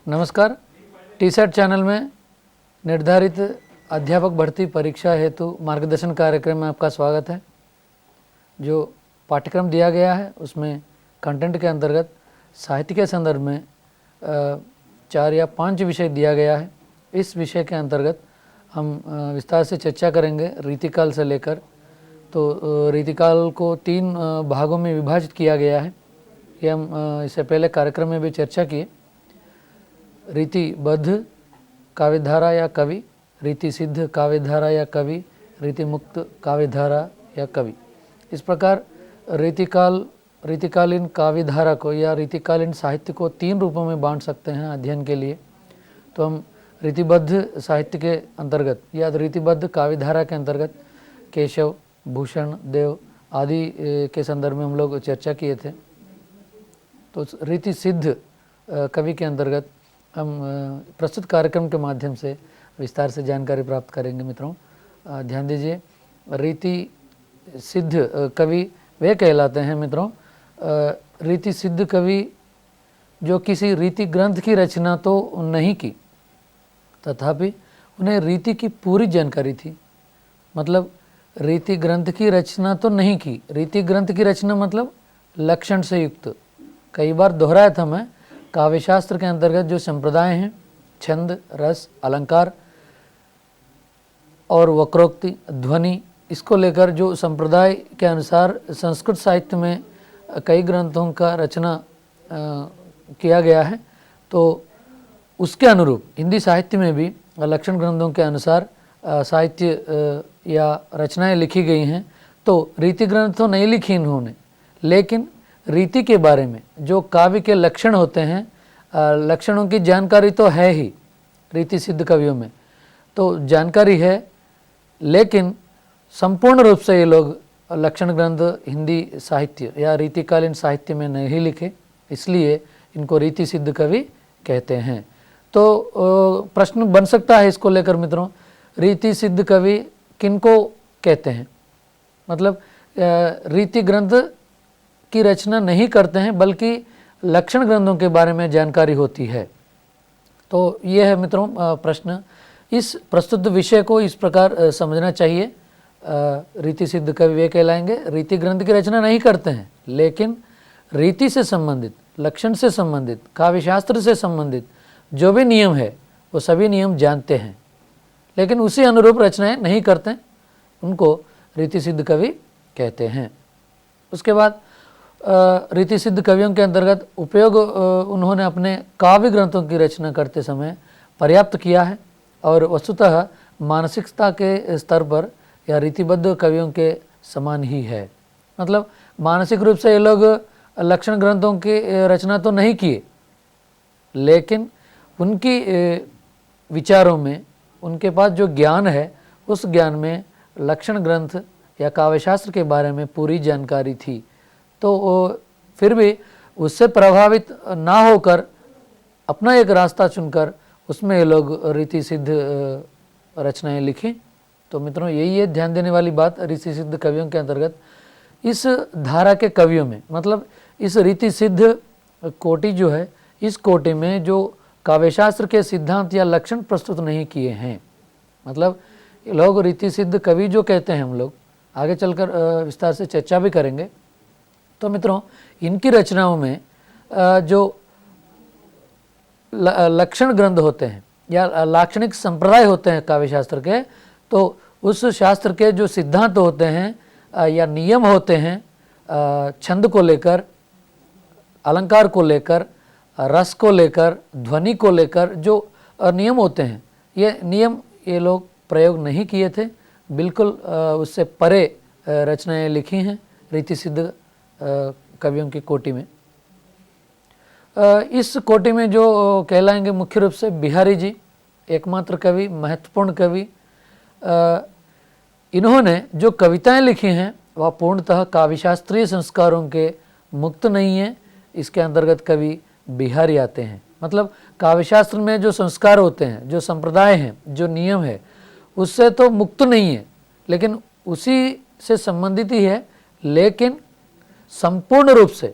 नमस्कार। T-set channel में निर्धारित अध्यापक भर्ती परीक्षा हेतु मार्गदर्शन कार्यक्रम में आपका स्वागत है। जो पाठ्यक्रम दिया गया है उसमें कंटेंट के अंतर्गत साहित्य के संदर्भ में 4 या 5 विषय दिया गया है। इस विषय के अंतर्गत हम विस्तार से चर्चा करेंगे रीतिकाल से लेकर। तो रीतिकाल को 3 भागों में विभाजित किया गया है। ये हम इससे पहले कार्यक्रम में भी चर्चा किए। रीतिबद्ध काव्यधारा या कवि, रीति सिद्ध काव्यधारा या कवि, रीति मुक्त काव्यधारा या कवि। इस प्रकार रीतिकालीन काव्यधारा को या रीतिकालीन साहित्य को 3 रूपों में बांट सकते हैं अध्ययन के लिए। तो हम रीतिबद्ध साहित्य के अंतर्गत या रीतिबद्ध काव्यधारा के अंतर्गत केशव, भूषण, देव आदि के संदर्भ में हम लोग चर्चा किए थे। तो रीति सिद्ध कवि के अंतर्गत हम प्रस्तुत कार्यक्रम के माध्यम से विस्तार से जानकारी प्राप्त करेंगे। मित्रों ध्यान दीजिए, रीति सिद्ध कवि वे कहलाते हैं मित्रों, रीति सिद्ध कवि जो किसी रीति ग्रंथ की रचना तो नहीं की, तथापि उन्हें रीति की पूरी जानकारी थी। मतलब रीति ग्रंथ की रचना तो नहीं की, रीति ग्रंथ की रचना मतलब लक्षण से युक्त। कई बार दोहराया था मैं, काव्यशास्त्र के अंतर्गत जो संप्रदाय हैं, छंद, रस, अलंकार और वक्रोक्ति, ध्वनि, इसको लेकर जो संप्रदाय के अनुसार संस्कृत साहित्य में कई ग्रंथों का रचना किया गया है, तो उसके अनुरूप हिंदी साहित्य में भी लक्षण ग्रंथों के अनुसार साहित्य या रचनाएं लिखी गई हैं। तो रीति ग्रंथ तो नहीं लिखी इन्होंने, लेकिन रीति के बारे में जो काव्य के लक्षण होते हैं, लक्षणों की जानकारी तो है ही रीति सिद्ध कवियों में, तो जानकारी है, लेकिन संपूर्ण रूप से ये लोग लक्षण ग्रंथ हिंदी साहित्य या रीतिकालीन साहित्य में नहीं लिखे, इसलिए इनको रीति सिद्ध कवि कहते हैं। तो प्रश्न बन सकता है इसको लेकर मित्रों, रीति सिद्ध कवि किनको कहते हैं? मतलब रीति ग्रंथ की रचना नहीं करते हैं, बल्कि लक्षण ग्रंथों के बारे में जानकारी होती है। तो ये है मित्रों प्रश्न। इस प्रस्तुत विषय को इस प्रकार समझना चाहिए। रीति सिद्ध कवि वे कहलाएंगे, रीति ग्रंथ की रचना नहीं करते हैं, लेकिन रीति से संबंधित, लक्षण से संबंधित, काव्यशास्त्र से संबंधित जो भी नियम है वो सभी नियम जानते हैं, लेकिन उसी अनुरूप रचनाएं नहीं करते, उनको रीति सिद्ध कवि कहते हैं। उसके बाद रीति सिद्ध कवियों के अंतर्गत उपयोग उन्होंने अपने काव्य ग्रंथों की रचना करते समय पर्याप्त किया है, और वस्तुतः मानसिकता के स्तर पर या रीतिबद्ध कवियों के समान ही है। मतलब मानसिक रूप से ये लोग लक्षण ग्रंथों की रचना तो नहीं किए, लेकिन उनकी विचारों में, उनके पास जो ज्ञान है, उस ज्ञान में लक्षण ग्रंथ या काव्यशास्त्र के बारे में पूरी जानकारी थी। तो फिर भी उससे प्रभावित ना होकर अपना एक रास्ता चुनकर उसमें ये लोग रीति सिद्ध रचनाएं लिखी। तो मित्रों यही है ध्यान देने वाली बात रीति सिद्ध कवियों के अंतर्गत। इस धारा के कवियों में, मतलब इस रीति सिद्ध कोटि जो है, इस कोटि में जो काव्यशास्त्र के सिद्धांत या लक्षण प्रस्तुत नहीं किए हैं, मतलब लोग रीति सिद्ध कवि जो कहते हैं, हम लोग आगे चलकर विस्तार से चर्चा भी करेंगे। तो मित्रों इनकी रचनाओं में जो लक्षण ग्रंथ होते हैं या लाक्षणिक संप्रदाय होते हैं काव्यशास्त्र के, तो उस शास्त्र के जो सिद्धांत होते हैं या नियम होते हैं, छंद को लेकर, अलंकार को लेकर, रस को लेकर, ध्वनि को लेकर जो नियम होते हैं, ये नियम ये लोग प्रयोग नहीं किए थे, बिल्कुल उससे परे रचनाएं लिखी हैं रीति सिद्ध कवियों की कोटि में। इस कोटि में जो कहलाएंगे मुख्य रूप से बिहारी जी एकमात्र कवि, महत्वपूर्ण कवि। इन्होंने जो कविताएं लिखी हैं वह पूर्णतः काव्यशास्त्रीय संस्कारों के मुक्त नहीं है। इसके अंतर्गत कवि बिहारी आते हैं। मतलब काव्यशास्त्र में जो संस्कार होते हैं, जो संप्रदाय हैं, जो नियम है, उससे तो मुक्त नहीं है, लेकिन उसी से संबंधित ही है, लेकिन संपूर्ण रूप से,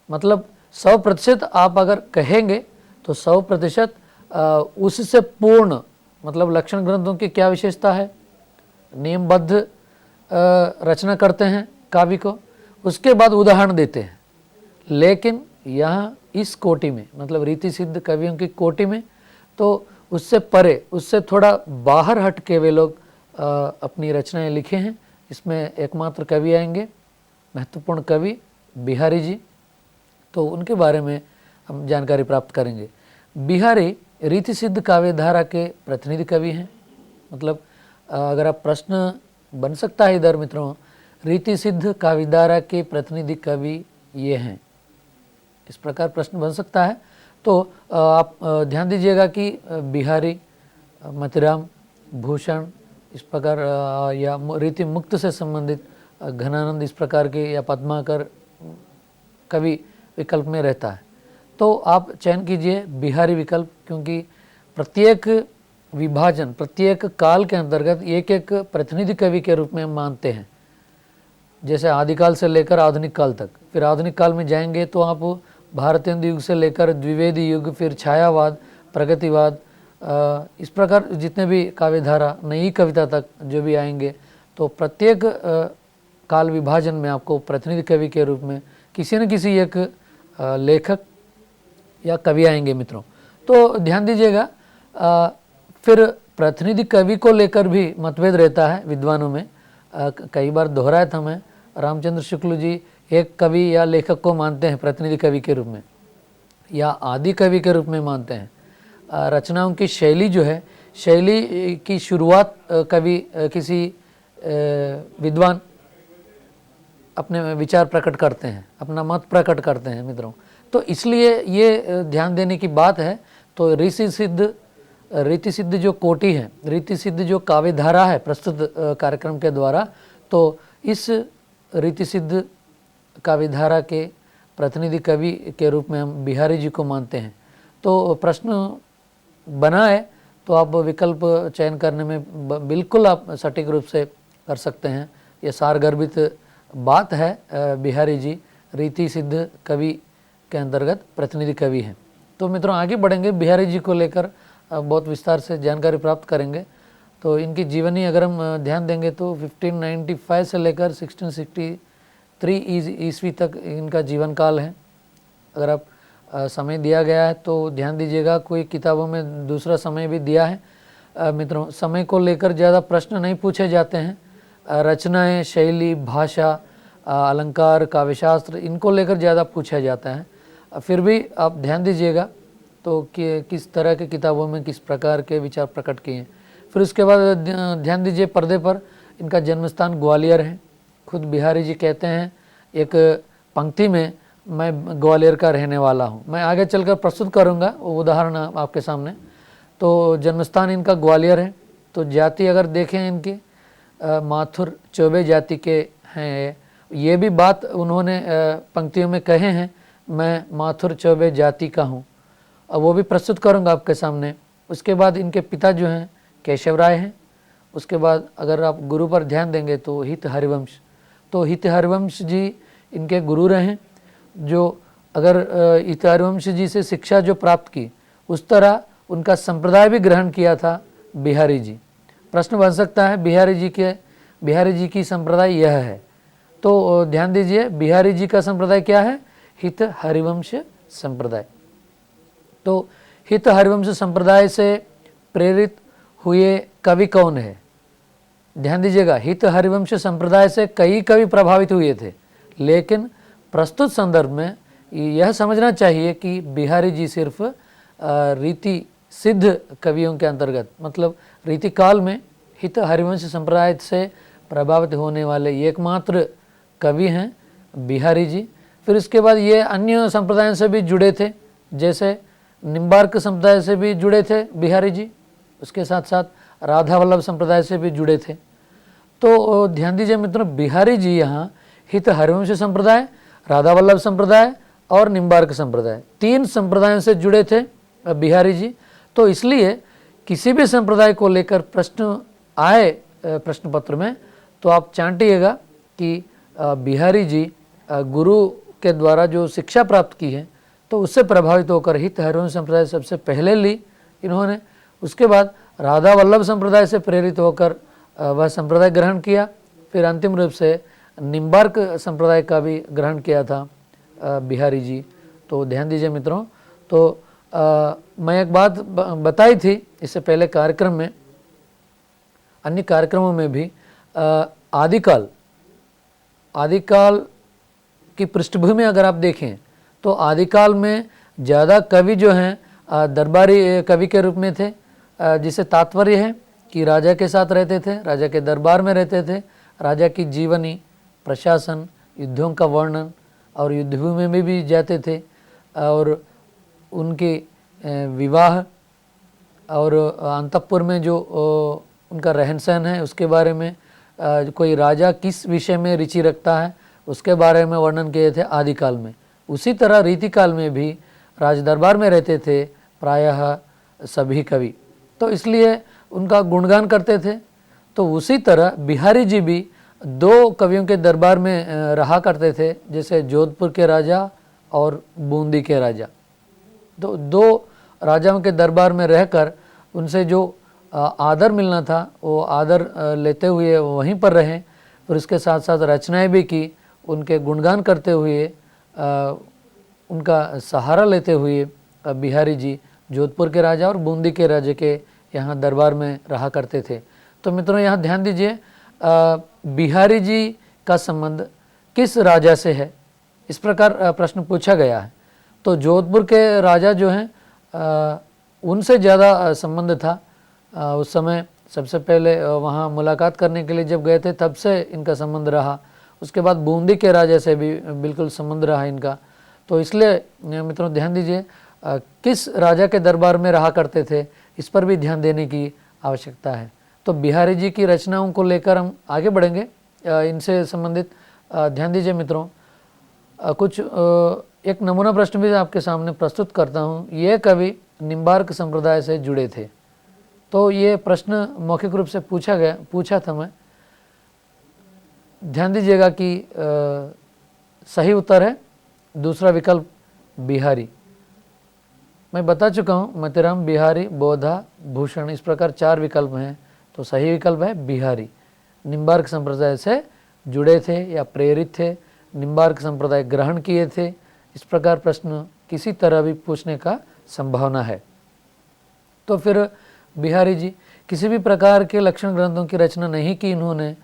मतलब 100% आप अगर कहेंगे तो 100% उससे पूर्ण मतलब लक्षण ग्रंथों की क्या विशेषता है, नियमबद्ध रचना करते हैं काव्य को, उसके बाद उदाहरण देते हैं। लेकिन यहाँ इस कोटि में मतलब रीति सिद्ध कवियों की कोटि में तो उससे परे, उससे थोड़ा बाहर हट के वे लोग अपनी रचनाएं लिखे हैं। इसमें एकमात्र कवि आएंगे, महत्वपूर्ण कवि बिहारी जी, तो उनके बारे में हम जानकारी प्राप्त करेंगे। बिहारी रीति सिद्ध काव्य धारा के प्रतिनिधि कवि हैं। मतलब अगर आप प्रश्न बन सकता है इधर मित्रों, रीति सिद्ध काव्य धारा के प्रतिनिधि कवि ये हैं, इस प्रकार प्रश्न बन सकता है। तो आप ध्यान दीजिएगा कि बिहारी, मतिराम, भूषण, इस प्रकार या रीति मुक्त से संबंधित घनानंद, इस प्रकार के, या पद्माकर कवि विकल्प में रहता है। तो आप चयन कीजिए बिहारी विकल्प, क्योंकि प्रत्येक विभाजन, प्रत्येक काल के अंतर्गत एक एक प्रतिनिधि कवि के रूप में हम मानते हैं। जैसे आदिकाल से लेकर आधुनिक काल तक, फिर आधुनिक काल में जाएंगे तो आप भारतेंदु युग से लेकर द्विवेदी युग, फिर छायावाद, प्रगतिवाद, इस प्रकार जितने भी काव्यधारा, नई कविता तक जो भी आएंगे, तो प्रत्येक काल विभाजन में आपको प्रतिनिधि कवि के रूप में किसी न किसी एक लेखक या कवि आएंगे मित्रों। तो ध्यान दीजिएगा, फिर प्रतिनिधि कवि को लेकर भी मतभेद रहता है विद्वानों में। कई बार दोहराया था मैं, रामचंद्र शुक्ल जी एक कवि या लेखक को मानते हैं प्रतिनिधि कवि के रूप में, या आदि कवि के रूप में मानते हैं। रचनाओं की शैली जो है, शैली की शुरुआत कवि किसी विद्वान अपने विचार प्रकट करते हैं, अपना मत प्रकट करते हैं मित्रों। तो इसलिए ये ध्यान देने की बात है। तो रीति सिद्ध जो कोटि है, रीति सिद्ध जो काव्य धारा है प्रस्तुत कार्यक्रम के द्वारा, तो इस रीति सिद्ध काव्य धारा के प्रतिनिधि कवि के रूप में हम बिहारी जी को मानते हैं। तो प्रश्न बना है तो आप विकल्प चयन करने में बिल्कुल आप सटीक रूप से कर सकते हैं। ये सारगर्भित बात है, बिहारी जी रीति सिद्ध कवि के अंतर्गत प्रतिनिधि कवि हैं। तो मित्रों आगे बढ़ेंगे, बिहारी जी को लेकर बहुत विस्तार से जानकारी प्राप्त करेंगे। तो इनकी जीवनी अगर हम ध्यान देंगे तो 1595 से लेकर 1663 ईस्वी तक इनका जीवन काल है। अगर आप समय दिया गया है तो ध्यान दीजिएगा, कोई किताबों में दूसरा समय भी दिया है। मित्रों समय को लेकर ज़्यादा प्रश्न नहीं पूछे जाते हैं। रचनाएं, शैली, भाषा, अलंकार, काव्यशास्त्र, इनको लेकर ज़्यादा पूछा जाता है। फिर भी आप ध्यान दीजिएगा तो कि किस तरह के किताबों में किस प्रकार के विचार प्रकट किए हैं। फिर उसके बाद ध्यान दीजिए पर्दे पर इनका जन्मस्थान ग्वालियर है। खुद बिहारी जी कहते हैं एक पंक्ति में, मैं ग्वालियर का रहने वाला हूँ। मैं आगे चलकर प्रस्तुत करूँगा वो उदाहरण आपके सामने। तो जन्मस्थान इनका ग्वालियर है। तो जाति अगर देखें इनकी, माथुर चौबे जाति के हैं। ये भी बात उन्होंने पंक्तियों में कहे हैं, मैं माथुर चौबे जाति का हूँ। अब वो भी प्रस्तुत करूँगा आपके सामने। उसके बाद इनके पिता जो हैं केशव राय हैं। उसके बाद अगर आप गुरु पर ध्यान देंगे तो हित हरिवंश, तो हित हरिवंश जी इनके गुरु रहे, जो अगर हित हरिवंश जी से शिक्षा जो प्राप्त की उस तरह उनका संप्रदाय भी ग्रहण किया था बिहारी जी। प्रश्न बन सकता है बिहारी जी की संप्रदाय यह है। तो ध्यान दीजिए, बिहारी जी का संप्रदाय क्या है? हित हरिवंश संप्रदाय। तो हित हरिवंश संप्रदाय से प्रेरित हुए कवि कौन है? ध्यान दीजिएगा, हित हरिवंश संप्रदाय से कई कवि प्रभावित हुए थे, लेकिन प्रस्तुत संदर्भ में यह समझना चाहिए कि बिहारी जी सिर्फ रीति सिद्ध कवियों के अंतर्गत, मतलब रीति काल में हित हरिवंश संप्रदाय से प्रभावित होने वाले एकमात्र कवि हैं बिहारी जी। फिर इसके बाद ये अन्य संप्रदायों से भी जुड़े थे, जैसे निम्बार्क संप्रदाय से भी जुड़े थे बिहारी जी, उसके साथ साथ राधा वल्लभ संप्रदाय से भी जुड़े थे। तो ध्यान दीजिए मित्रों, बिहारी जी यहाँ हित हरिवंश संप्रदाय, राधा वल्लभ संप्रदाय और निम्बार्क संप्रदाय, 3 संप्रदायों से जुड़े थे बिहारी जी। तो इसलिए किसी भी संप्रदाय को लेकर प्रश्न आए प्रश्न पत्र में तो आप चांटिएगा कि बिहारी जी गुरु के द्वारा जो शिक्षा प्राप्त की है तो उससे प्रभावित होकर ही तहरों संप्रदाय सबसे पहले ली इन्होंने। उसके बाद राधा वल्लभ संप्रदाय से प्रेरित होकर वह संप्रदाय ग्रहण किया। फिर अंतिम रूप से निम्बार्क संप्रदाय का भी ग्रहण किया था बिहारी जी। तो ध्यान दीजिए मित्रों, तो मैं एक बात बताई थी इससे पहले कार्यक्रम में, अन्य कार्यक्रमों में भी, आदिकाल की पृष्ठभूमि अगर आप देखें तो आदिकाल में ज़्यादा कवि जो हैं दरबारी कवि के रूप में थे, जिसे तात्पर्य है कि राजा के साथ रहते थे, राजा के दरबार में रहते थे, राजा की जीवनी, प्रशासन, युद्धों का वर्णन और युद्धभूमि में भी जाते थे, और उनके विवाह और अंतःपुर में जो उनका रहन सहन है उसके बारे में, कोई राजा किस विषय में रुचि रखता है उसके बारे में वर्णन किए थे आदिकाल में। उसी तरह रीतिकाल में भी राज दरबार में रहते थे प्रायः सभी कवि, तो इसलिए उनका गुणगान करते थे। तो उसी तरह बिहारी जी भी दो कवियों के दरबार में रहा करते थे, जैसे जोधपुर के राजा और बूंदी के राजा। तो दो राजाओं के दरबार में रहकर उनसे जो आदर मिलना था वो आदर लेते हुए वहीं पर रहे। फिर उसके साथ साथ रचनाएं भी की, उनके गुणगान करते हुए, उनका सहारा लेते हुए बिहारी जी जोधपुर के राजा और बूंदी के राजा के यहाँ दरबार में रहा करते थे। तो मित्रों यहाँ ध्यान दीजिए, बिहारी जी का संबंध किस राजा से है, इस प्रकार प्रश्न पूछा गया है। तो जोधपुर के राजा जो हैं उनसे ज़्यादा संबंध था। उस समय सबसे पहले वहाँ मुलाकात करने के लिए जब गए थे तब से इनका संबंध रहा। उसके बाद बूंदी के राजा से भी बिल्कुल संबंध रहा इनका। तो इसलिए मित्रों ध्यान दीजिए, किस राजा के दरबार में रहा करते थे इस पर भी ध्यान देने की आवश्यकता है। तो बिहारी जी की रचनाओं को लेकर हम आगे बढ़ेंगे, इनसे संबंधित ध्यान दीजिए मित्रों। कुछ एक नमूना प्रश्न भी आपके सामने प्रस्तुत करता हूँ। ये कवि निम्बार्क संप्रदाय से जुड़े थे। तो ये प्रश्न मौखिक रूप से पूछा था मैं। ध्यान दीजिएगा कि सही उत्तर है दूसरा विकल्प बिहारी। मैं बता चुका हूँ मतिराम, बिहारी, बोधा, भूषण, इस प्रकार 4 विकल्प हैं। तो सही विकल्प है बिहारी। निम्बार्क संप्रदाय से जुड़े थे या प्रेरित थे, निम्बार्क संप्रदाय ग्रहण किए थे, इस प्रकार प्रश्न किसी तरह भी पूछने का संभावना है। तो फिर बिहारी जी किसी भी प्रकार के लक्षण ग्रंथों की रचना नहीं की इन्होंने,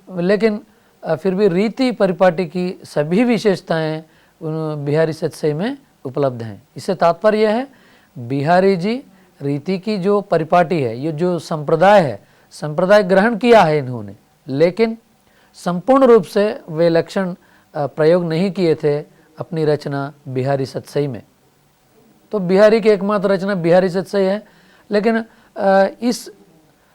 लेकिन फिर भी रीति परिपाटी की सभी विशेषताएं बिहारी सतसई में उपलब्ध हैं। इससे तात्पर्य है बिहारी जी रीति की जो परिपाटी है, ये जो संप्रदाय है, संप्रदाय ग्रहण किया है इन्होंने, लेकिन संपूर्ण रूप से वे लक्षण प्रयोग नहीं किए थे अपनी रचना बिहारी सतसई में। तो बिहारी की एकमात्र रचना बिहारी सतसई है। लेकिन इस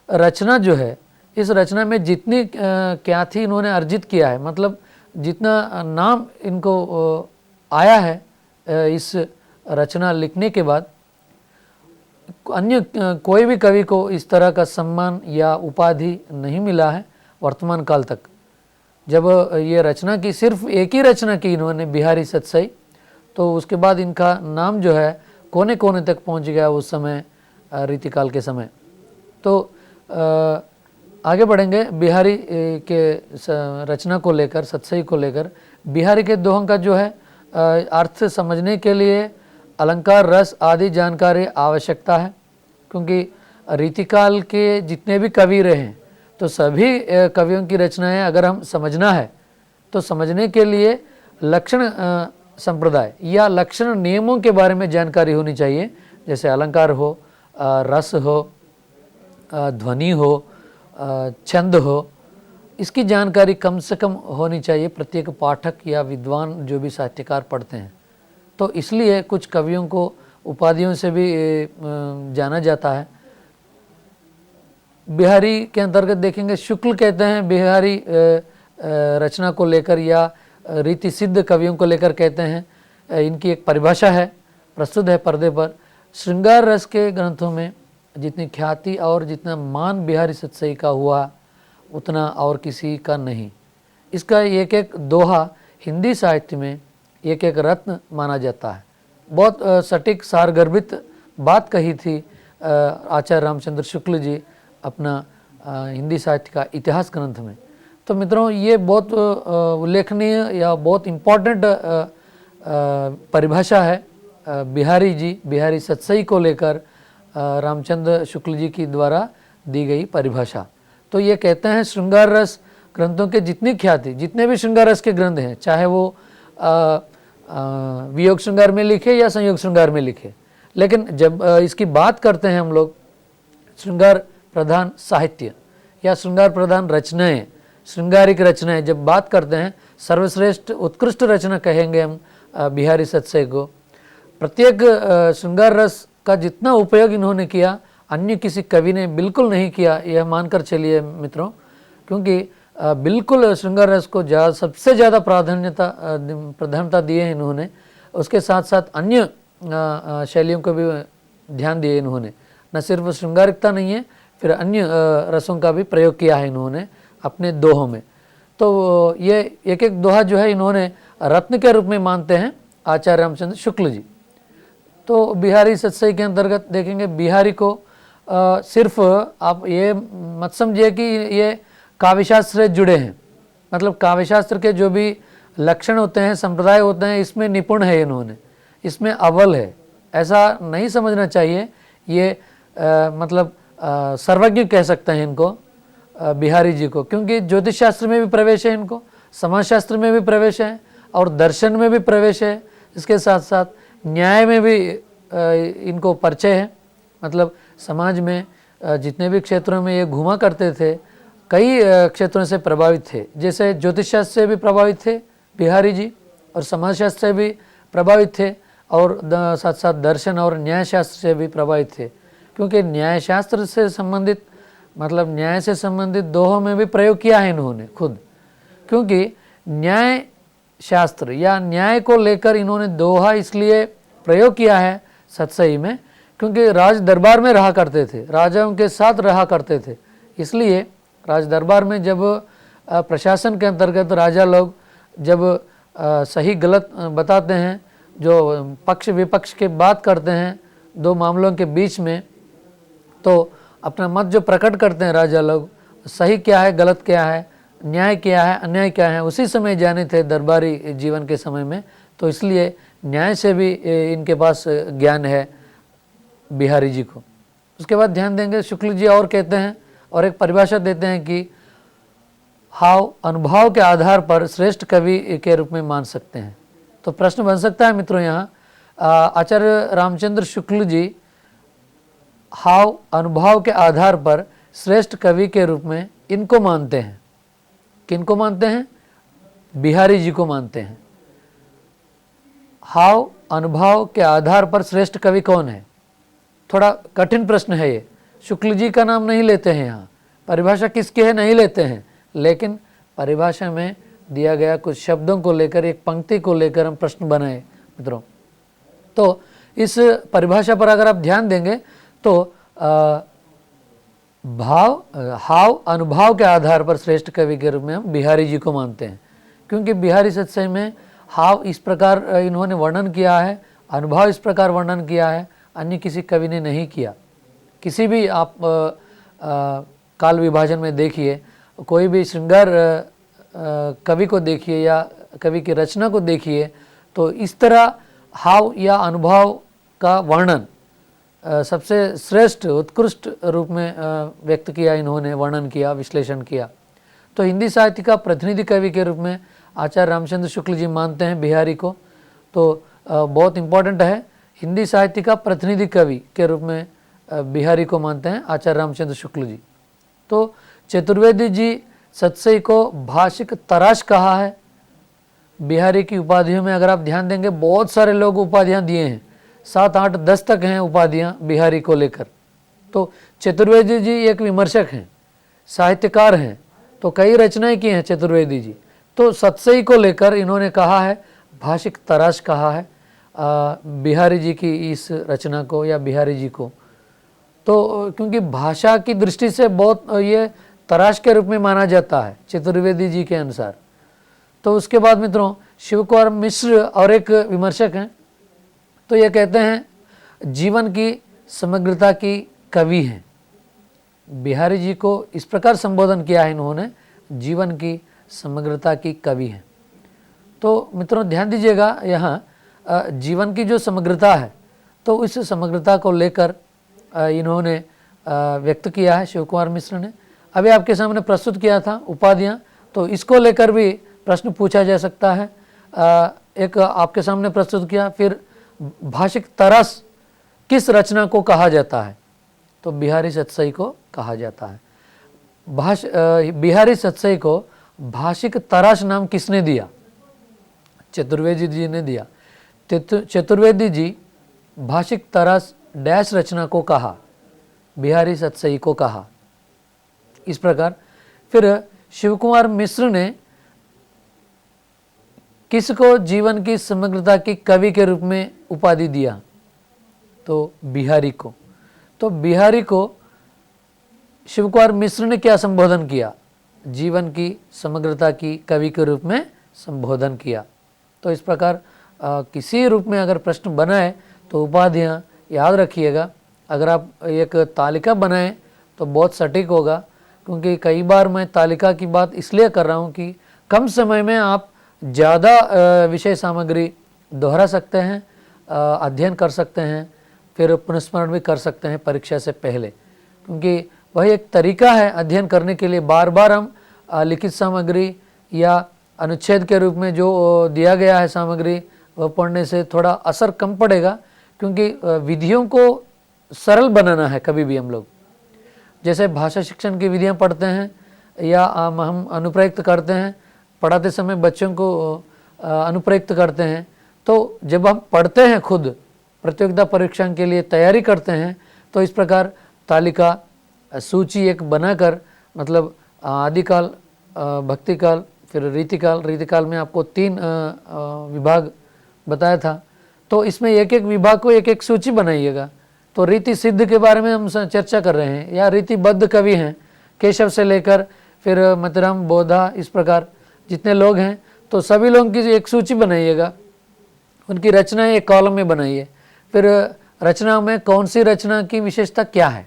रचना जो है, इस रचना में जितनी ख्याति इन्होंने अर्जित किया है, मतलब जितना नाम इनको आया है इस रचना लिखने के बाद, अन्य कोई भी कवि को इस तरह का सम्मान या उपाधि नहीं मिला है वर्तमान काल तक। जब ये रचना की, सिर्फ एक ही रचना की इन्होंने बिहारी सतसई, तो उसके बाद इनका नाम जो है कोने कोने तक पहुंच गया उस समय रीतिकाल के समय। तो आगे बढ़ेंगे बिहारी के रचना को लेकर, सतसई को लेकर। बिहारी के दोहों का जो है अर्थ समझने के लिए अलंकार, रस आदि जानकारी आवश्यकता है, क्योंकि रीतिकाल के जितने भी कवि रहे हैं तो सभी कवियों की रचनाएं अगर हम समझना है तो समझने के लिए लक्षण संप्रदाय या लक्षण नियमों के बारे में जानकारी होनी चाहिए, जैसे अलंकार हो, रस हो, ध्वनि हो, छंद हो, इसकी जानकारी कम से कम होनी चाहिए प्रत्येक पाठक या विद्वान जो भी साहित्यकार पढ़ते हैं। तो इसलिए कुछ कवियों को उपाधियों से भी जाना जाता है। बिहारी के अंतर्गत देखेंगे, शुक्ल कहते हैं बिहारी रचना को लेकर या रीति सिद्ध कवियों को लेकर कहते हैं। इनकी एक परिभाषा है, प्रस्तुत है पर्दे पर। श्रृंगार रस के ग्रंथों में जितनी ख्याति और जितना मान बिहारी सतसई का हुआ उतना और किसी का नहीं। इसका एक एक दोहा हिंदी साहित्य में एक एक रत्न माना जाता है। बहुत सटीक सारगर्भित बात कही थी आचार्य रामचंद्र शुक्ल जी अपना हिंदी साहित्य का इतिहास ग्रंथ में। तो मित्रों, ये बहुत उल्लेखनीय या बहुत इम्पोर्टेंट परिभाषा है बिहारी सतसई को लेकर रामचंद्र शुक्ल जी की द्वारा दी गई परिभाषा। तो ये कहते हैं श्रृंगार रस ग्रंथों के जितनी ख्याति, जितने भी श्रृंगार रस के ग्रंथ हैं, चाहे वो वियोग श्रृंगार में लिखे या संयोग श्रृंगार में लिखे, लेकिन जब इसकी बात करते हैं हम लोग श्रृंगार प्रधान साहित्य या श्रृंगार प्रधान रचनाएं, श्रृंगारिक रचनाएं जब बात करते हैं, सर्वश्रेष्ठ उत्कृष्ट रचना कहेंगे हम बिहारी सतसई को। प्रत्येक श्रृंगार रस का जितना उपयोग इन्होंने किया अन्य किसी कवि ने बिल्कुल नहीं किया, यह मानकर चलिए मित्रों, क्योंकि बिल्कुल श्रृंगार रस को सबसे ज़्यादा प्राधान्यता दिए हैं इन्होंने। उसके साथ साथ अन्य शैलियों को भी ध्यान दिए इन्होंने, न सिर्फ श्रृंगारिकता नहीं है, फिर अन्य रसों का भी प्रयोग किया है इन्होंने अपने दोहों में। तो ये एक एक दोहा जो है इन्होंने रत्न के रूप में मानते हैं आचार्य रामचंद्र शुक्ल जी। तो बिहारी सतसई के अंतर्गत देखेंगे, बिहारी को सिर्फ आप ये मत समझिए कि ये काव्यशास्त्र से जुड़े हैं, मतलब काव्यशास्त्र के जो भी लक्षण होते हैं, संप्रदाय होते हैं, इसमें निपुण है इन्होंने, इसमें अव्वल है, ऐसा नहीं समझना चाहिए। ये मतलब सर्वज्ञ कह सकते हैं इनको बिहारी जी को, क्योंकि ज्योतिष शास्त्र में भी प्रवेश है इनको, समाजशास्त्र में भी प्रवेश है और दर्शन में भी प्रवेश है। इसके साथ साथ न्याय में भी इनको परिचय है, मतलब समाज में जितने भी क्षेत्रों में ये घूमा करते थे, कई क्षेत्रों से प्रभावित थे। जैसे ज्योतिष शास्त्र से भी प्रभावित थे बिहारी जी और समाजशास्त्र से भी प्रभावित थे और साथ साथ दर्शन और न्याय शास्त्र से भी प्रभावित थे, क्योंकि न्याय शास्त्र से संबंधित मतलब न्याय से संबंधित दोहों में भी प्रयोग किया है इन्होंने खुद, क्योंकि न्याय शास्त्र या न्याय को लेकर इन्होंने दोहा इसलिए प्रयोग किया है सतसई में, क्योंकि राज दरबार में रहा करते थे, राजाओं के साथ रहा करते थे। इसलिए राज दरबार में जब प्रशासन के अंतर्गत राजा लोग जब सही गलत बताते हैं, जो पक्ष विपक्ष के बात करते हैं दो मामलों के बीच में, तो अपना मत जो प्रकट करते हैं राजा लोग, सही क्या है गलत क्या है, न्याय क्या है अन्याय क्या है, उसी समय जाने थे दरबारी जीवन के समय में। तो इसलिए न्याय से भी इनके पास ज्ञान है बिहारी जी को। उसके बाद ध्यान देंगे शुक्ल जी और कहते हैं और एक परिभाषा देते हैं कि हाव अनुभव के आधार पर श्रेष्ठ कवि के रूप में मान सकते हैं। तो प्रश्न बन सकता है मित्रों, यहाँ आचार्य रामचंद्र शुक्ल जी हाव अनुभव के आधार पर श्रेष्ठ कवि के रूप में इनको मानते हैं। किनको मानते हैं? बिहारी जी को मानते हैं। हाव अनुभव के आधार पर श्रेष्ठ कवि कौन है? थोड़ा कठिन प्रश्न है ये। शुक्ल जी का नाम नहीं लेते हैं यहाँ, परिभाषा किसकी है नहीं लेते हैं, लेकिन परिभाषा में दिया गया कुछ शब्दों को लेकर, एक पंक्ति को लेकर हम प्रश्न बनाए मित्रों। तो इस परिभाषा पर अगर आप ध्यान देंगे तो हाव अनुभव के आधार पर श्रेष्ठ कवि के रूप में हम बिहारी जी को मानते हैं, क्योंकि बिहारी सतसई में हाव इस प्रकार इन्होंने वर्णन किया है, अनुभव इस प्रकार वर्णन किया है, अन्य किसी कवि ने नहीं किया। किसी भी आप काल विभाजन में देखिए, कोई भी श्रृंगार कवि को देखिए या कवि की रचना को देखिए, तो इस तरह हाव या अनुभव का वर्णन सबसे श्रेष्ठ उत्कृष्ट रूप में व्यक्त किया इन्होंने, वर्णन किया, विश्लेषण किया। तो हिंदी साहित्य का प्रतिनिधि कवि के रूप में आचार्य रामचंद्र शुक्ल जी मानते हैं बिहारी को। तो बहुत इम्पोर्टेंट है, हिंदी साहित्य का प्रतिनिधि कवि के रूप में बिहारी को मानते हैं आचार्य रामचंद्र शुक्ल जी। तो चतुर्वेदी जी सतसई को भाषिक तराश कहा है। बिहारी की उपाधियों में अगर आप ध्यान देंगे, बहुत सारे लोग उपाधियां दिए हैं, 7, 8, 10 तक हैं उपाधियां बिहारी को लेकर। तो चतुर्वेदी जी एक विमर्शक हैं, साहित्यकार हैं, तो कई रचनाएं की हैं चतुर्वेदी जी। तो सतसई को लेकर इन्होंने कहा है भाषिक तराश कहा है बिहारी जी की इस रचना को या बिहारी जी को। तो क्योंकि भाषा की दृष्टि से बहुत ये तराश के रूप में माना जाता है चतुर्वेदी जी के अनुसार। तो उसके बाद मित्रों शिव कुमार मिश्र और एक विमर्शक हैं, तो ये कहते हैं जीवन की समग्रता की कवि हैं। बिहारी जी को इस प्रकार संबोधन किया है इन्होंने, जीवन की समग्रता की कवि हैं। तो मित्रों ध्यान दीजिएगा, यहाँ जीवन की जो समग्रता है तो उस समग्रता को लेकर इन्होंने व्यक्त किया है शिव कुमार मिश्र ने। अभी आपके सामने प्रस्तुत किया था उपाधियाँ, तो इसको लेकर भी प्रश्न पूछा जा सकता है। एक आपके सामने प्रस्तुत किया, फिर भाषिक तरस किस रचना को कहा जाता है, तो बिहारी सतसई को कहा जाता है। बिहारी सतसई को भाषिक तराश नाम किसने दिया? चतुर्वेदी जी ने दिया। चतुर्वेदी जी भाषिक तराश डैश रचना को कहा, बिहारी सतसई को कहा। इस प्रकार फिर शिव कुमार मिश्र ने किसको जीवन की समग्रता की कवि के रूप में उपाधि दिया? तो बिहारी को। तो बिहारी को शिव कुमार मिश्र ने क्या संबोधन किया? जीवन की समग्रता की कवि के रूप में संबोधन किया। तो इस प्रकार किसी रूप में अगर प्रश्न बनाए तो उपाधियाँ याद रखिएगा। अगर आप एक तालिका बनाएं तो बहुत सटीक होगा, क्योंकि कई बार मैं तालिका की बात इसलिए कर रहा हूँ कि कम समय में आप ज़्यादा विषय सामग्री दोहरा सकते हैं, अध्ययन कर सकते हैं, फिर पुनस्मरण भी कर सकते हैं परीक्षा से पहले, क्योंकि वही एक तरीका है अध्ययन करने के लिए। बार बार हम लिखित सामग्री या अनुच्छेद के रूप में जो दिया गया है सामग्री वह पढ़ने से थोड़ा असर कम पड़ेगा, क्योंकि विधियों को सरल बनाना है। कभी भी हम लोग जैसे भाषा शिक्षण की विधियां पढ़ते हैं या हम अनुप्रयुक्त करते हैं, पढ़ाते समय बच्चों को अनुप्रयुक्त करते हैं, तो जब हम पढ़ते हैं खुद प्रतियोगिता परीक्षा के लिए तैयारी करते हैं, तो इस प्रकार तालिका सूची एक बनाकर, मतलब आदिकाल, भक्तिकाल, फिर रीतिकाल। रीतिकाल में आपको 3 विभाग बताया था, तो इसमें एक एक विभाग को एक एक सूची बनाइएगा। तो रीति सिद्ध के बारे में हम चर्चा कर रहे हैं, या रीतिबद्ध कवि हैं केशव से लेकर फिर मतरम, बोधा, इस प्रकार जितने लोग हैं, तो सभी लोगों की एक सूची बनाइएगा, उनकी रचनाएं एक कॉलम में बनाइए। फिर रचना में कौन सी रचना की विशेषता क्या है,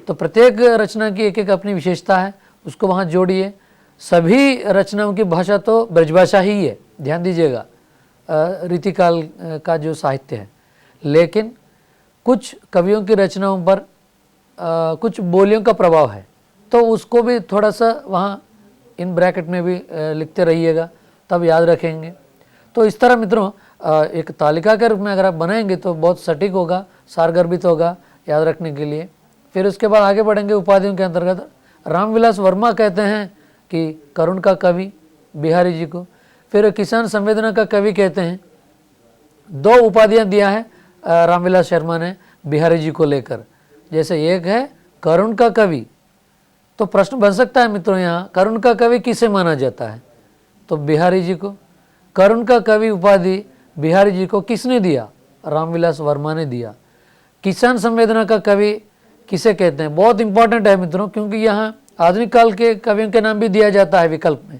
तो प्रत्येक रचना की एक एक अपनी विशेषता है, उसको वहाँ जोड़िए। सभी रचनाओं की भाषा तो ब्रजभाषा ही है, ध्यान दीजिएगा, रीतिकाल का जो साहित्य है। लेकिन कुछ कवियों की रचनाओं पर कुछ बोलियों का प्रभाव है, तो उसको भी थोड़ा सा वहाँ इन ब्रैकेट में भी लिखते रहिएगा, तब याद रखेंगे। तो इस तरह मित्रों एक तालिका के रूप में अगर आप बनाएंगे तो बहुत सटीक होगा, सारगर्भित होगा याद रखने के लिए। फिर उसके बाद आगे बढ़ेंगे उपाधियों के अंतर्गत। रामविलास वर्मा कहते हैं कि करुण का कवि बिहारी जी को। फिर किसान संवेदना का कवि कहते हैं। 2 उपाधियां दिया है रामविलास शर्मा ने बिहारी जी को लेकर। जैसे एक है करुण का कवि, तो प्रश्न बन सकता है मित्रों यहाँ करुण का कवि किसे माना जाता है, तो बिहारी जी को। करुण का कवि उपाधि बिहारी जी को किसने दिया? रामविलास वर्मा ने दिया। किसान संवेदना का कवि किसे कहते हैं? बहुत इंपॉर्टेंट है मित्रों, क्योंकि यहाँ आधुनिक काल के कवियों के नाम भी दिया जाता है विकल्प में,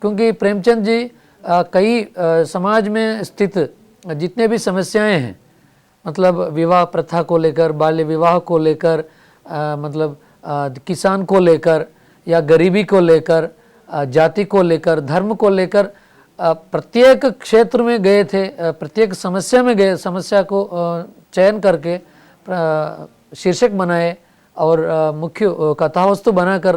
क्योंकि प्रेमचंद जी कई समाज में स्थित जितने भी समस्याएं हैं, मतलब विवाह प्रथा को लेकर, बाल्य विवाह को लेकर, मतलब किसान को लेकर या गरीबी को लेकर, जाति को लेकर, धर्म को लेकर, प्रत्येक क्षेत्र में गए थे, प्रत्येक समस्या में गए, समस्या को चयन करके शीर्षक बनाए और मुख्य कथावस्तु बनाकर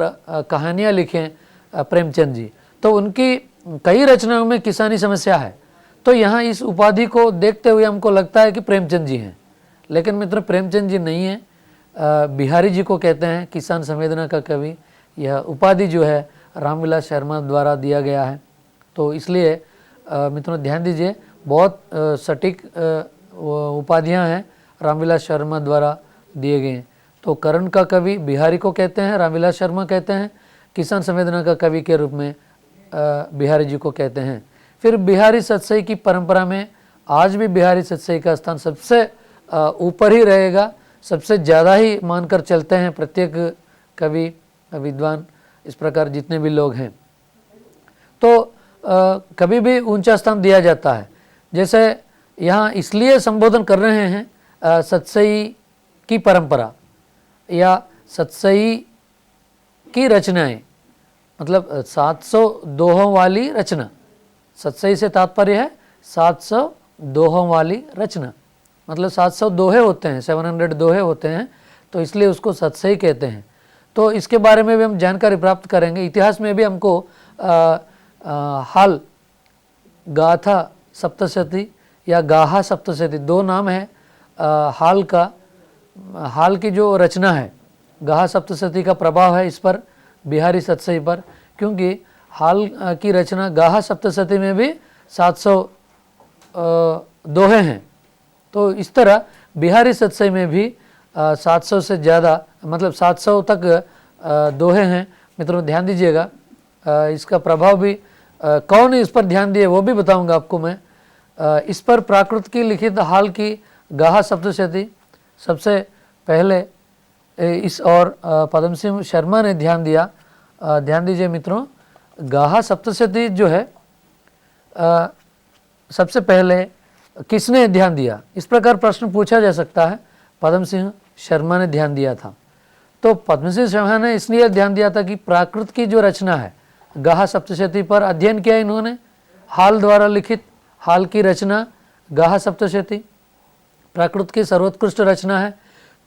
कहानियाँ लिखें प्रेमचंद जी। तो उनकी कई रचनाओं में किसानी समस्या है। तो यहाँ इस उपाधि को देखते हुए हमको लगता है कि प्रेमचंद जी हैं, लेकिन मित्र प्रेमचंद जी नहीं है, बिहारी जी को कहते हैं किसान संवेदना का कवि। यह उपाधि जो है रामविलास शर्मा द्वारा दिया गया है। तो इसलिए मित्रों ध्यान दीजिए, बहुत सटीक उपाधियाँ हैं रामविलास शर्मा द्वारा दिए गए हैं। तो करुण का कवि बिहारी को कहते हैं, रामविलास शर्मा कहते हैं, किसान संवेदना का कवि के रूप में बिहारी जी को कहते हैं। फिर बिहारी सतसई की परंपरा में आज भी बिहारी सतसई का स्थान सबसे ऊपर ही रहेगा, सबसे ज़्यादा ही मानकर चलते हैं प्रत्येक कवि, विद्वान, इस प्रकार जितने भी लोग हैं। तो कभी भी ऊंचा स्थान दिया जाता है। जैसे यहाँ इसलिए संबोधन कर रहे हैं सतसई की परंपरा या सतसई की रचनाएं, मतलब 700 दोहों वाली रचना। सतसई से तात्पर्य है 700 दोहों वाली रचना, मतलब 700 दोहे होते हैं, 700 दोहे होते हैं, तो इसलिए उसको सतसई कहते हैं। तो इसके बारे में भी हम जानकारी प्राप्त करेंगे। इतिहास में भी हमको हाल गाथा सप्तशती या गाहा सप्तशती दो नाम है हाल का। हाल की जो रचना है गाहा सप्तशती का प्रभाव है इस पर, बिहारी सतसई पर, क्योंकि हाल की रचना गाहा सप्तशती में भी 700 दोहे हैं। तो इस तरह बिहारी सतसई में भी 700 से ज़्यादा, मतलब 700 तक दोहे हैं। मित्रों ध्यान दीजिएगा, इसका प्रभाव भी कौन इस पर ध्यान दिए वो भी बताऊंगा आपको मैं। इस पर प्राकृत की लिखित हाल की गाहा सप्तशती सबसे पहले इस और पद्म सिंह शर्मा ने ध्यान दिया। ध्यान दीजिए मित्रों, गाहा सप्तशती जो है सबसे पहले किसने ध्यान दिया, इस प्रकार प्रश्न पूछा जा सकता है। पद्म सिंह शर्मा ने ध्यान दिया था। तो पद्म सिंह शर्मा ने इसलिए ध्यान दिया था कि प्राकृत की जो रचना है गाहा सप्तशती पर अध्ययन किया इन्होंने। हाल द्वारा लिखित हाल की रचना गाहा सप्तशती प्राकृत की सर्वोत्कृष्ट रचना है।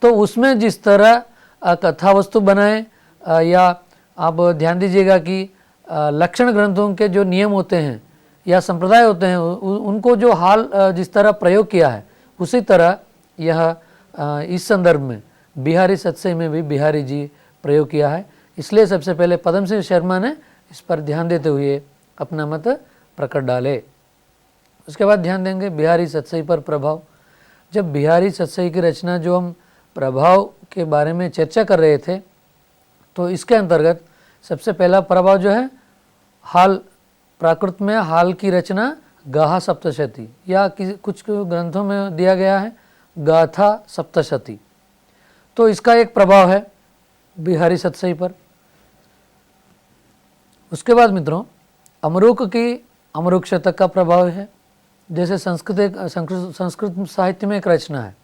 तो उसमें जिस तरह कथा वस्तु बनाए, या आप ध्यान दीजिएगा कि लक्षण ग्रंथों के जो नियम होते हैं या संप्रदाय होते हैं उनको जो हाल जिस तरह प्रयोग किया है, उसी तरह यह इस संदर्भ में बिहारी सतसई में भी बिहारी जी प्रयोग किया है। इसलिए सबसे पहले पद्म सिंह शर्मा ने इस पर ध्यान देते हुए अपना मत प्रकट डाले। उसके बाद ध्यान देंगे बिहारी सतसई पर प्रभाव। जब बिहारी सतसई की रचना जो हम प्रभाव के बारे में चर्चा कर रहे थे, तो इसके अंतर्गत सबसे पहला प्रभाव जो है हाल, प्राकृत में हाल की रचना गाहा सप्तशती, या कुछ ग्रंथों में दिया गया है गाथा सप्तशती। तो इसका एक प्रभाव है बिहारी सतसई पर। उसके बाद मित्रों अमरूक की अमरूक शतक का प्रभाव है। जैसे संस्कृत साहित्य में एक रचना है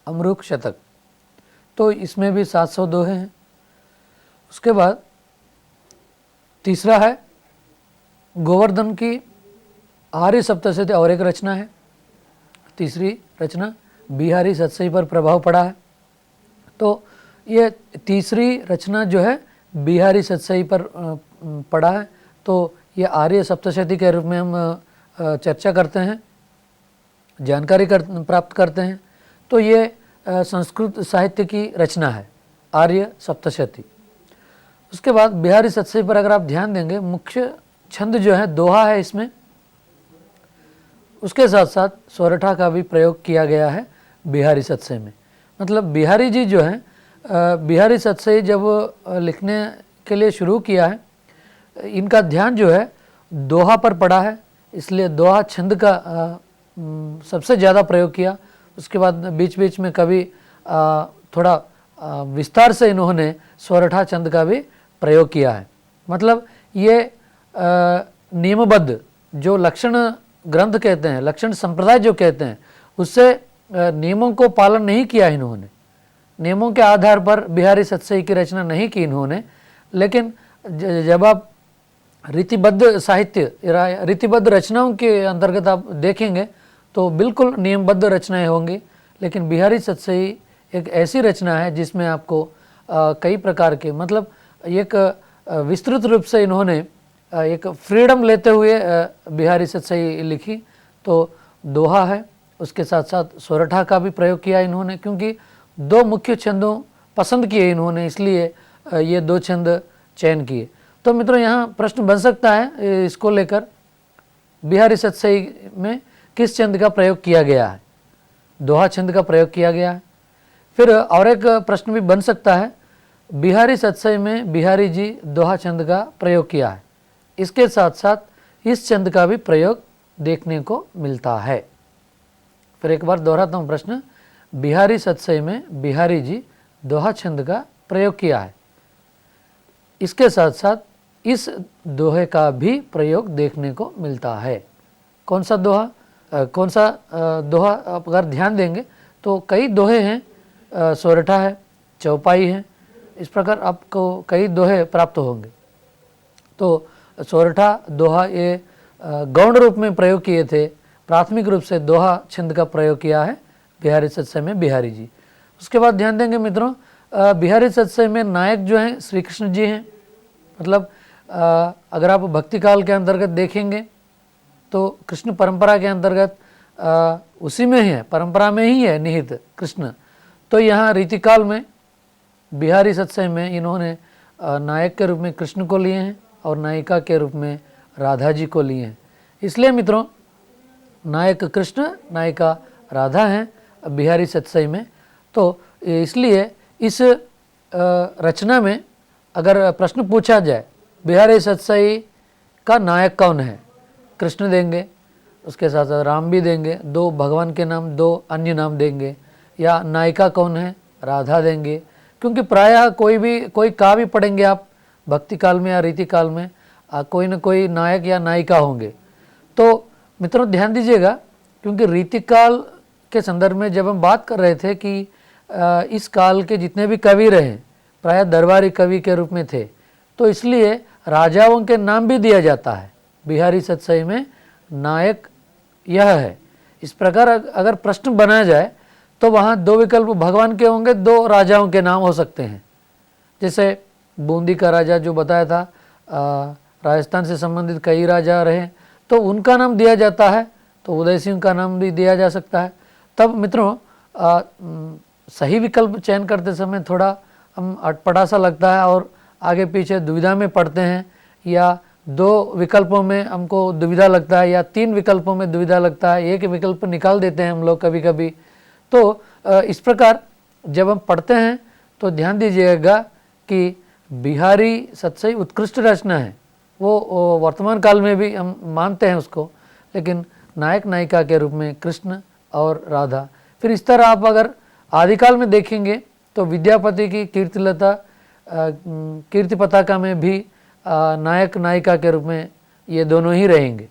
अमरूक शतक, तो इसमें भी 700 दोहे हैं। उसके बाद तीसरा है गोवर्धन की आर्य सप्तशती और एक रचना है। तीसरी रचना बिहारी सतसई पर प्रभाव पड़ा है। तो ये तीसरी रचना जो है बिहारी सतसई पर पड़ा है। तो ये आर्य सप्तशती के रूप में हम चर्चा करते हैं, जानकारी प्राप्त करते हैं। तो ये संस्कृत साहित्य की रचना है आर्य सप्तशती। उसके बाद बिहारी सतसई पर अगर आप ध्यान देंगे, मुख्य छंद जो है दोहा है इसमें। उसके साथ साथ सोरठा का भी प्रयोग किया गया है बिहारी सतसई में। मतलब बिहारी जी जो है, बिहारी सतसई जब लिखने के लिए शुरू किया है, इनका ध्यान जो है दोहा पर पड़ा है, इसलिए दोहा छंद का सबसे ज़्यादा प्रयोग किया। उसके बाद बीच बीच में कभी थोड़ा विस्तार से इन्होंने सोरठा छंद का भी प्रयोग किया है। मतलब ये नियमबद्ध जो लक्षण ग्रंथ कहते हैं, लक्षण संप्रदाय जो कहते हैं, उससे नियमों को पालन नहीं किया इन्होंने। नियमों के आधार पर बिहारी सतसई की रचना नहीं की इन्होंने। लेकिन जब आप रीतिबद्ध साहित्य, रीतिबद्ध रचनाओं के अंतर्गत आप देखेंगे तो बिल्कुल नियमबद्ध रचनाएं होंगी। लेकिन बिहारी सतसई एक ऐसी रचना है जिसमें आपको कई प्रकार के, मतलब एक विस्तृत रूप से इन्होंने एक फ्रीडम लेते हुए बिहारी सतसई लिखी। तो दोहा है, उसके साथ साथ सोरठा का भी प्रयोग किया इन्होंने, क्योंकि दो मुख्य छंदों पसंद किए इन्होंने, इसलिए ये दो छंद चयन किए। तो मित्रों यहाँ प्रश्न बन सकता है इसको लेकर, बिहारी सतसई में किस छंद का प्रयोग किया गया है? दोहा छंद का प्रयोग किया गया है। फिर और एक प्रश्न भी बन सकता है, बिहारी सतसई में बिहारी जी दोहा छंद का प्रयोग किया है, इसके साथ साथ इस छंद का भी प्रयोग देखने को मिलता है। फिर एक बार दोहराता हूँ प्रश्न, बिहारी सतसई में बिहारी जी दोहा छंद का प्रयोग किया है, इसके साथ साथ इस दोहे का भी प्रयोग देखने को मिलता है। कौन सा दोहा? कौन सा दोहा आप अगर ध्यान देंगे तो कई दोहे हैं, सोरठा है, चौपाई है, इस प्रकार आपको कई दोहे प्राप्त होंगे। तो सोरठा दोहा ये गौण रूप में प्रयोग किए थे, प्राथमिक रूप से दोहा छंद का प्रयोग किया है बिहारी सत्सई में बिहारी जी। उसके बाद ध्यान देंगे मित्रों, बिहारी सत्सई में नायक जो हैं श्री कृष्ण जी हैं। मतलब अगर आप भक्ति काल के अंतर्गत देखेंगे तो कृष्ण परंपरा के अंतर्गत उसी में ही है, परंपरा में ही है निहित कृष्ण। तो यहाँ रीतिकाल में बिहारी सत्सई में इन्होंने नायक के रूप में कृष्ण को लिए हैं और नायिका के रूप में राधा जी को लिए हैं। इसलिए मित्रों नायक कृष्ण नायिका राधा हैं बिहारी सत्सई में। तो इसलिए इस रचना में अगर प्रश्न पूछा जाए बिहारी सत्सई का नायक कौन है, कृष्ण देंगे, उसके साथ साथ राम भी देंगे, 2 भगवान के नाम 2 अन्य नाम देंगे, या नायिका कौन है, राधा देंगे। क्योंकि प्रायः कोई काव्य पढ़ेंगे आप भक्ति काल में या रीति काल में, कोई न कोई नायक या नायिका होंगे। तो मित्रों ध्यान दीजिएगा, क्योंकि रीति काल के संदर्भ में जब हम बात कर रहे थे कि इस काल के जितने भी कवि रहे प्रायः दरबारी कवि के रूप में थे, तो इसलिए राजाओं के नाम भी दिया जाता है। बिहारी सत्सई में नायक यह है। इस प्रकार अगर प्रश्न बनाया जाए तो वहाँ 2 विकल्प भगवान के होंगे, 2 राजाओं के नाम हो सकते हैं। जैसे बूंदी का राजा जो बताया था, राजस्थान से संबंधित कई राजा रहे, तो उनका नाम दिया जाता है, तो उदय सिंह का नाम भी दिया जा सकता है। तब मित्रों सही विकल्प चयन करते समय थोड़ा हम अटपटा सा लगता है और आगे पीछे दुविधा में पड़ते हैं, या 2 विकल्पों में हमको दुविधा लगता है, या 3 विकल्पों में दुविधा लगता है, एक विकल्प निकाल देते हैं हम लोग कभी कभी। तो इस प्रकार जब हम पढ़ते हैं तो ध्यान दीजिएगा कि बिहारी सत्सई उत्कृष्ट रचना है, वो वर्तमान काल में भी हम मानते हैं उसको, लेकिन नायक नायिका के रूप में कृष्ण और राधा। फिर इस तरह आप अगर आदिकाल में देखेंगे तो विद्यापति की कीर्तिलता कीर्ति पताका में भी नायक नायिका के रूप में ये दोनों ही रहेंगे।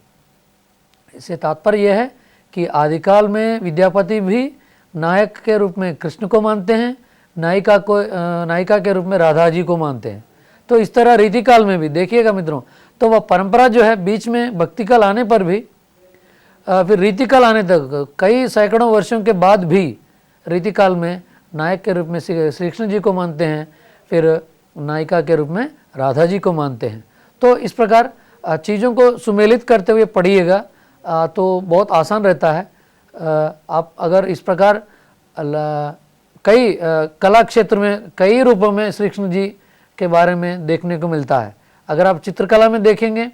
इससे तात्पर्य यह है कि आदिकाल में विद्यापति भी नायक के रूप में कृष्ण को मानते हैं, नायिका के रूप में राधा जी को मानते हैं। तो इस तरह रीतिकाल में भी देखिएगा मित्रों, तो वह परंपरा जो है बीच में भक्तिकाल आने पर भी फिर रीतिकाल आने तक कई सैकड़ों वर्षों के बाद भी रीतिकाल में नायक के रूप में श्री कृष्ण जी को मानते हैं, फिर नायिका के रूप में राधा जी को मानते हैं। तो इस प्रकार चीज़ों को सुमेलित करते हुए पढ़िएगा तो बहुत आसान रहता है। आप अगर इस प्रकार कई कला क्षेत्र में कई रूपों में श्री कृष्ण जी के बारे में देखने को मिलता है। अगर आप चित्रकला में देखेंगे,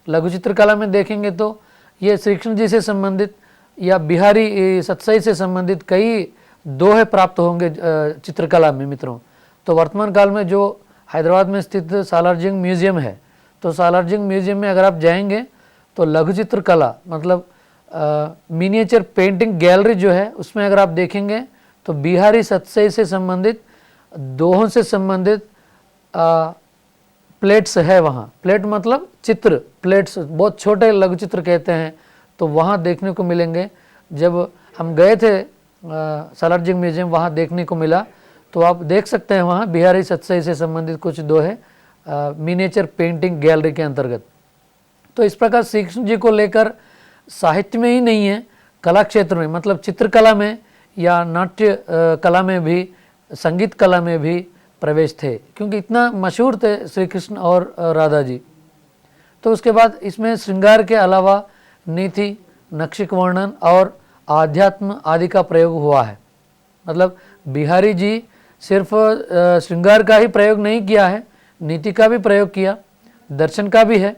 लघु चित्रकला में देखेंगे तो ये श्री कृष्ण जी से संबंधित या बिहारी सत्सई से संबंधित कई दोहे प्राप्त होंगे चित्रकला में मित्रों। तो वर्तमान काल में जो हैदराबाद में स्थित सालारजंग म्यूजियम है, तो सालारजंग म्यूजियम में अगर आप जाएंगे तो लघु चित्रकला मतलब मिनिएचर पेंटिंग गैलरी जो है उसमें अगर आप देखेंगे तो बिहारी सत्सई से संबंधित दोहों से संबंधित प्लेट्स है वहाँ। प्लेट मतलब चित्र, प्लेट्स बहुत छोटे लघु चित्र कहते हैं, तो वहाँ देखने को मिलेंगे। जब हम गए थे सालारजंग म्यूजियम वहाँ देखने को मिला, तो आप देख सकते हैं वहाँ बिहारी सत्सई से संबंधित कुछ दोहे मिनिएचर पेंटिंग गैलरी के अंतर्गत। तो इस प्रकार श्री कृष्ण जी को लेकर साहित्य में ही नहीं है, कला क्षेत्र में मतलब चित्रकला में या नाट्य कला में भी, संगीत कला में भी प्रवेश थे, क्योंकि इतना मशहूर थे श्री कृष्ण और राधा जी। तो उसके बाद इसमें श्रृंगार के अलावा नीति, नक्षिक वर्णन और आध्यात्म आदि का प्रयोग हुआ है। मतलब बिहारी जी सिर्फ श्रृंगार का ही प्रयोग नहीं किया है, नीति का भी प्रयोग किया, दर्शन का भी है,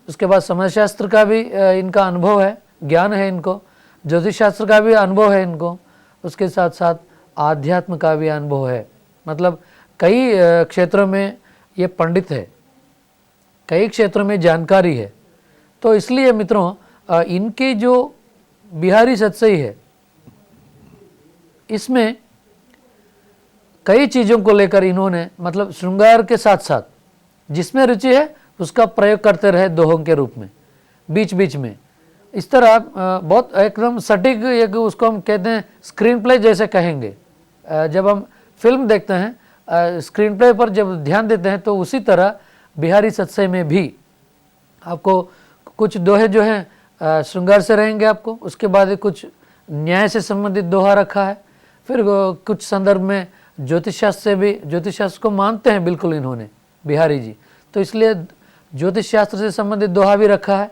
उसके बाद समाजशास्त्र का भी इनका अनुभव है, ज्ञान है इनको, ज्योतिष शास्त्र का भी अनुभव है इनको, उसके साथ साथ आध्यात्म का भी अनुभव है। मतलब कई क्षेत्रों में ये पंडित है, कई क्षेत्रों में जानकारी है। तो इसलिए मित्रों इनके जो बिहारी सत्सई है इसमें कई चीज़ों को लेकर इन्होंने मतलब श्रृंगार के साथ साथ जिसमें रुचि है उसका प्रयोग करते रहे दोहों के रूप में बीच बीच में। इस तरह बहुत एकदम सटीक एक उसको हम कहते हैं स्क्रीन प्ले जैसे कहेंगे। जब हम फिल्म देखते हैं स्क्रीन प्ले पर जब ध्यान देते हैं तो उसी तरह बिहारी सत्सई में भी आपको कुछ दोहे जो हैं श्रृंगार से रहेंगे आपको, उसके बाद कुछ न्याय से संबंधित दोहा रखा है, फिर कुछ संदर्भ में ज्योतिष शास्त्र से भी, ज्योतिष शास्त्र को मानते हैं बिल्कुल इन्होंने बिहारी जी, तो इसलिए ज्योतिष शास्त्र से संबंधित दोहा भी रखा है।